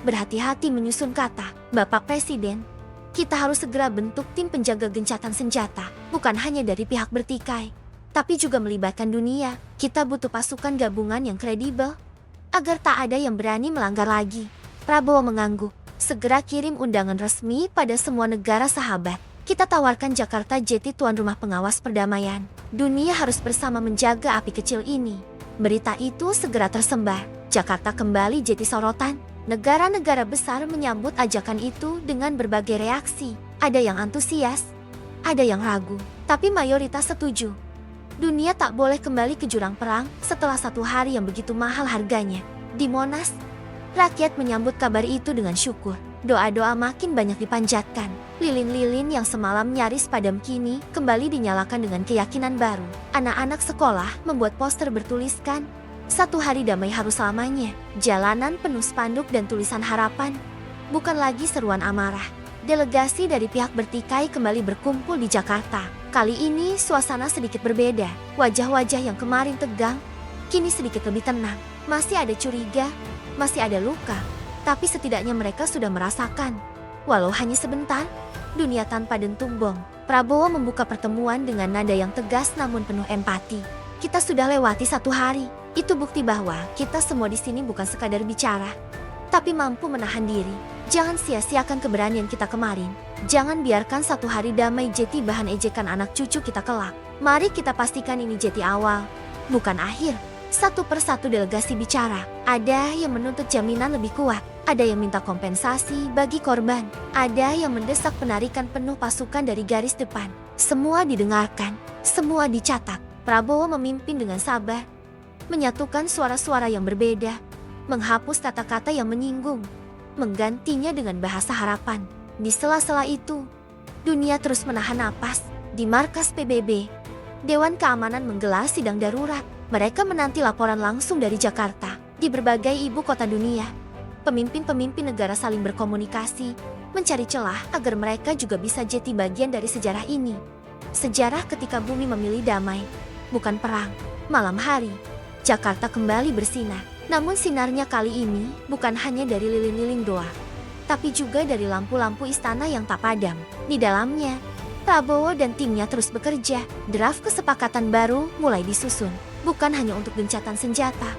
Berhati-hati menyusun kata, Bapak Presiden. Kita harus segera bentuk tim penjaga gencatan senjata, bukan hanya dari pihak bertikai, tapi juga melibatkan dunia. Kita butuh pasukan gabungan yang kredibel, agar tak ada yang berani melanggar lagi. Prabowo mengangguk. Segera kirim undangan resmi pada semua negara sahabat. Kita tawarkan Jakarta jadi tuan rumah pengawas perdamaian. Dunia harus bersama menjaga api kecil ini. Berita itu segera tersebar. Jakarta kembali jadi sorotan. Negara-negara besar menyambut ajakan itu dengan berbagai reaksi. Ada yang antusias, ada yang ragu, tapi mayoritas setuju. Dunia tak boleh kembali ke jurang perang setelah 1 hari yang begitu mahal harganya. Di Monas, rakyat menyambut kabar itu dengan syukur. Doa-doa makin banyak dipanjatkan. Lilin-lilin yang semalam nyaris padam kini kembali dinyalakan dengan keyakinan baru. Anak-anak sekolah membuat poster bertuliskan, 1 hari damai harus selamanya. Jalanan penuh spanduk dan tulisan harapan. Bukan lagi seruan amarah. Delegasi dari pihak bertikai kembali berkumpul di Jakarta. Kali ini suasana sedikit berbeda. Wajah-wajah yang kemarin tegang, kini sedikit lebih tenang. Masih ada curiga, masih ada luka. Tapi setidaknya mereka sudah merasakan, walau hanya sebentar, dunia tanpa dentung bom. Prabowo membuka pertemuan dengan nada yang tegas namun penuh empati. Kita sudah lewati 1 hari. Itu bukti bahwa kita semua di sini bukan sekadar bicara, tapi mampu menahan diri. Jangan sia-siakan keberanian kita kemarin. Jangan biarkan 1 hari damai jadi bahan ejekan anak cucu kita kelak. Mari kita pastikan ini jadi awal, bukan akhir. Satu persatu delegasi bicara. Ada yang menuntut jaminan lebih kuat. Ada yang minta kompensasi bagi korban. Ada yang mendesak penarikan penuh pasukan dari garis depan. Semua didengarkan, semua dicatat. Prabowo memimpin dengan sabar, menyatukan suara-suara yang berbeda, menghapus kata-kata yang menyinggung, menggantinya dengan bahasa harapan. Di sela-sela itu, dunia terus menahan napas. Di markas PBB, Dewan Keamanan menggelar sidang darurat. Mereka menanti laporan langsung dari Jakarta. Di berbagai ibu kota dunia, pemimpin-pemimpin negara saling berkomunikasi, mencari celah agar mereka juga bisa jadi bagian dari sejarah ini. Sejarah ketika bumi memilih damai, bukan perang. Malam hari, Jakarta kembali bersinar. Namun sinarnya kali ini bukan hanya dari lilin-lilin doa, tapi juga dari lampu-lampu istana yang tak padam. Di dalamnya, Prabowo dan timnya terus bekerja. Draft kesepakatan baru mulai disusun, bukan hanya untuk gencatan senjata,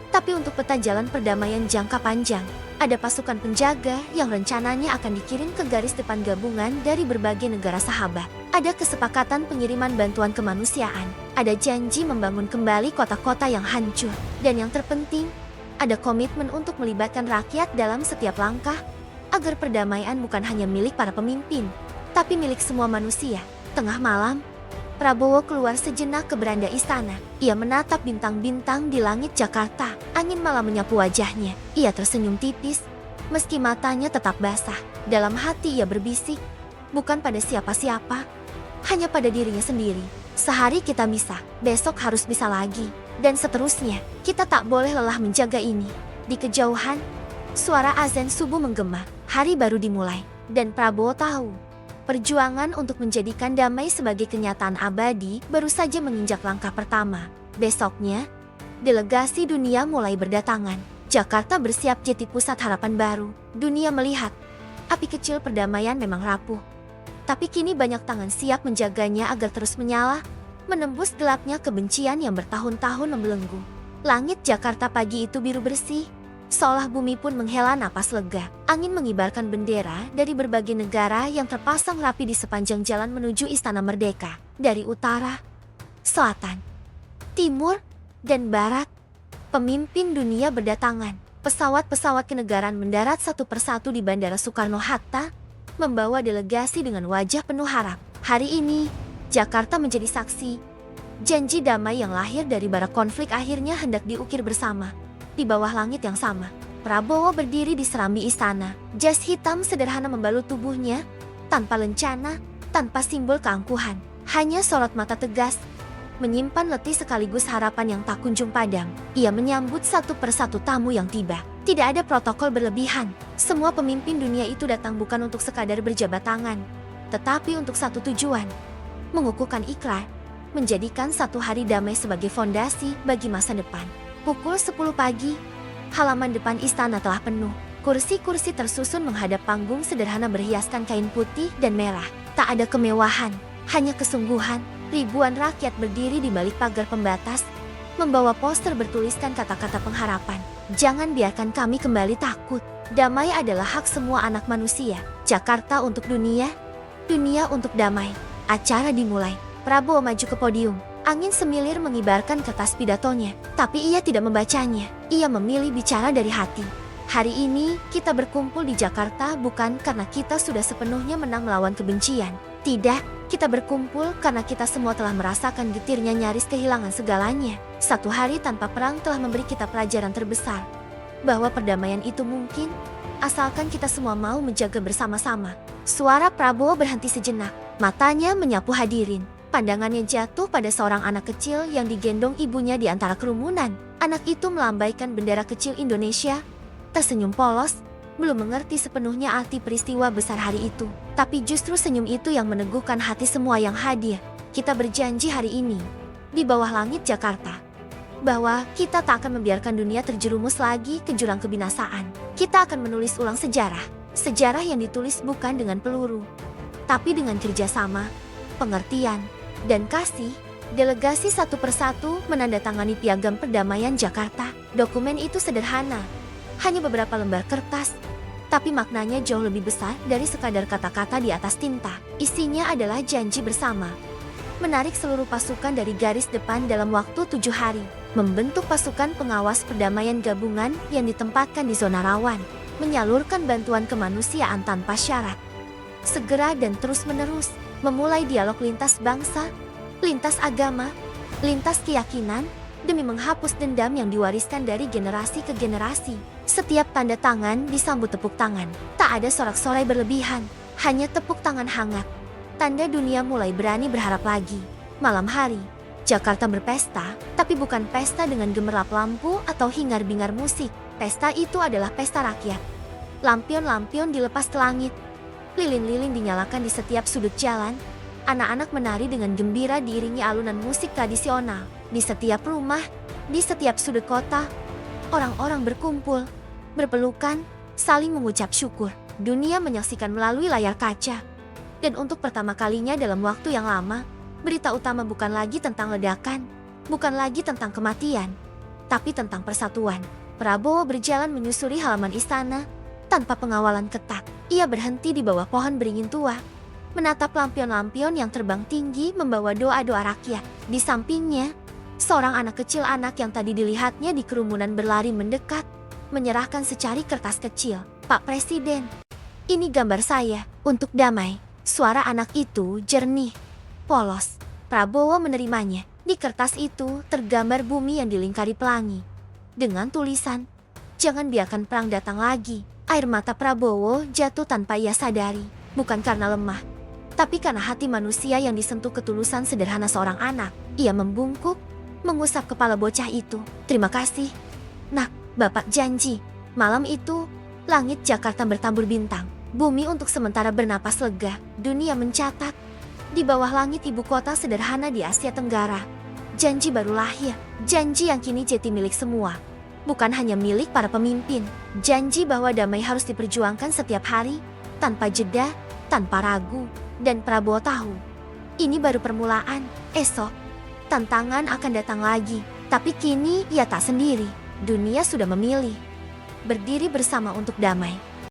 tapi untuk peta jalan perdamaian jangka panjang. Ada pasukan penjaga yang rencananya akan dikirim ke garis depan gabungan dari berbagai negara sahabat. Ada kesepakatan pengiriman bantuan kemanusiaan. Ada janji membangun kembali kota-kota yang hancur. Dan yang terpenting, ada komitmen untuk melibatkan rakyat dalam setiap langkah, agar perdamaian bukan hanya milik para pemimpin, tapi milik semua manusia. Tengah malam, Prabowo keluar sejenak ke beranda istana. Ia menatap bintang-bintang di langit Jakarta. Angin malam menyapu wajahnya. Ia tersenyum tipis, meski matanya tetap basah. Dalam hati ia berbisik, bukan pada siapa-siapa, hanya pada dirinya sendiri. Sehari kita bisa, besok harus bisa lagi, dan seterusnya. Kita tak boleh lelah menjaga ini. Di kejauhan, suara azan subuh menggema. Hari baru dimulai, dan Prabowo tahu perjuangan untuk menjadikan damai sebagai kenyataan abadi baru saja menginjak langkah pertama. Besoknya, delegasi dunia mulai berdatangan. Jakarta bersiap jadi pusat harapan baru. Dunia melihat, api kecil perdamaian memang rapuh, tapi kini banyak tangan siap menjaganya agar terus menyala, menembus gelapnya kebencian yang bertahun-tahun membelenggu. Langit Jakarta pagi itu biru bersih, seolah bumi pun menghela napas lega. Angin mengibarkan bendera dari berbagai negara yang terpasang rapi di sepanjang jalan menuju Istana Merdeka. Dari utara, selatan, timur, dan barat, pemimpin dunia berdatangan. Pesawat-pesawat kenegaraan mendarat satu persatu di Bandara Soekarno-Hatta, membawa delegasi dengan wajah penuh harap. Hari ini, Jakarta menjadi saksi. Janji damai yang lahir dari bara konflik akhirnya hendak diukir bersama. Di bawah langit yang sama, Prabowo berdiri di serambi istana. Jas hitam sederhana membalut tubuhnya, tanpa lencana, tanpa simbol keangkuhan. Hanya sorot mata tegas, menyimpan letih sekaligus harapan yang tak kunjung padam. Ia menyambut satu persatu tamu yang tiba. Tidak ada protokol berlebihan. Semua pemimpin dunia itu datang bukan untuk sekadar berjabat tangan, tetapi untuk satu tujuan: mengukuhkan ikrar, menjadikan satu hari damai sebagai fondasi bagi masa depan. Pukul 10 pagi, halaman depan istana telah penuh. Kursi-kursi tersusun menghadap panggung sederhana berhiaskan kain putih dan merah. Tak ada kemewahan, hanya kesungguhan. Ribuan rakyat berdiri di balik pagar pembatas, membawa poster bertuliskan kata-kata pengharapan. Jangan biarkan kami kembali takut. Damai adalah hak semua anak manusia. Jakarta untuk dunia, dunia untuk damai. Acara dimulai. Prabowo maju ke podium. Angin semilir mengibarkan kertas pidatonya, tapi ia tidak membacanya. Ia memilih bicara dari hati. Hari ini kita berkumpul di Jakarta bukan karena kita sudah sepenuhnya menang melawan kebencian. Tidak, kita berkumpul karena kita semua telah merasakan getirnya nyaris kehilangan segalanya. Satu hari tanpa perang telah memberi kita pelajaran terbesar, bahwa perdamaian itu mungkin, asalkan kita semua mau menjaga bersama-sama. Suara Prabowo berhenti sejenak, matanya menyapu hadirin. Pandangannya jatuh pada seorang anak kecil yang digendong ibunya di antara kerumunan. Anak itu melambaikan bendera kecil Indonesia, tersenyum polos, belum mengerti sepenuhnya arti peristiwa besar hari itu. Tapi justru senyum itu yang meneguhkan hati semua yang hadir. Kita berjanji hari ini, di bawah langit Jakarta, bahwa kita tak akan membiarkan dunia terjerumus lagi ke jurang kebinasaan. Kita akan menulis ulang sejarah. Sejarah yang ditulis bukan dengan peluru, tapi dengan kerjasama, pengertian, dan kasih. Delegasi satu persatu menandatangani piagam perdamaian Jakarta. Dokumen itu sederhana, hanya beberapa lembar kertas, tapi maknanya jauh lebih besar dari sekadar kata-kata di atas tinta. Isinya adalah janji bersama, menarik seluruh pasukan dari garis depan dalam waktu 7 hari, membentuk pasukan pengawas perdamaian gabungan yang ditempatkan di zona rawan, menyalurkan bantuan kemanusiaan tanpa syarat, segera dan terus-menerus, memulai dialog lintas bangsa, lintas agama, lintas keyakinan, demi menghapus dendam yang diwariskan dari generasi ke generasi. Setiap tanda tangan disambut tepuk tangan. Tak ada sorak-sorai berlebihan, hanya tepuk tangan hangat. Tanda dunia mulai berani berharap lagi. Malam hari, Jakarta berpesta, tapi bukan pesta dengan gemerlap lampu atau hingar-bingar musik. Pesta itu adalah pesta rakyat. Lampion-lampion dilepas ke langit. Lilin-lilin dinyalakan di setiap sudut jalan. Anak-anak menari dengan gembira diiringi alunan musik tradisional. Di setiap rumah, di setiap sudut kota, orang-orang berkumpul, berpelukan, saling mengucap syukur. Dunia menyaksikan melalui layar kaca. Dan untuk pertama kalinya dalam waktu yang lama, berita utama bukan lagi tentang ledakan, bukan lagi tentang kematian, tapi tentang persatuan. Prabowo berjalan menyusuri halaman istana tanpa pengawalan ketat. Ia berhenti di bawah pohon beringin tua, menatap lampion-lampion yang terbang tinggi membawa doa-doa rakyat. Di sampingnya, seorang anak kecil yang tadi dilihatnya di kerumunan berlari mendekat, menyerahkan secari kertas kecil. "Pak Presiden, ini gambar saya untuk damai." Suara anak itu jernih, polos. Prabowo menerimanya. Di kertas itu tergambar bumi yang dilingkari pelangi. Dengan tulisan, "Jangan biarkan perang datang lagi." Air mata Prabowo jatuh tanpa ia sadari. Bukan karena lemah, tapi karena hati manusia yang disentuh ketulusan sederhana seorang anak. Ia membungkuk, mengusap kepala bocah itu. "Terima kasih, Nak, Bapak janji." Malam itu, langit Jakarta bertabur bintang. Bumi untuk sementara bernapas lega. Dunia mencatat, di bawah langit ibu kota sederhana di Asia Tenggara, janji baru lahir. Janji yang kini jadi milik semua. Bukan hanya milik para pemimpin. Janji bahwa damai harus diperjuangkan setiap hari, tanpa jeda, tanpa ragu. Dan Prabowo tahu, ini baru permulaan. Esok, tantangan akan datang lagi. Tapi kini ia tak sendiri. Dunia sudah memilih berdiri bersama untuk damai.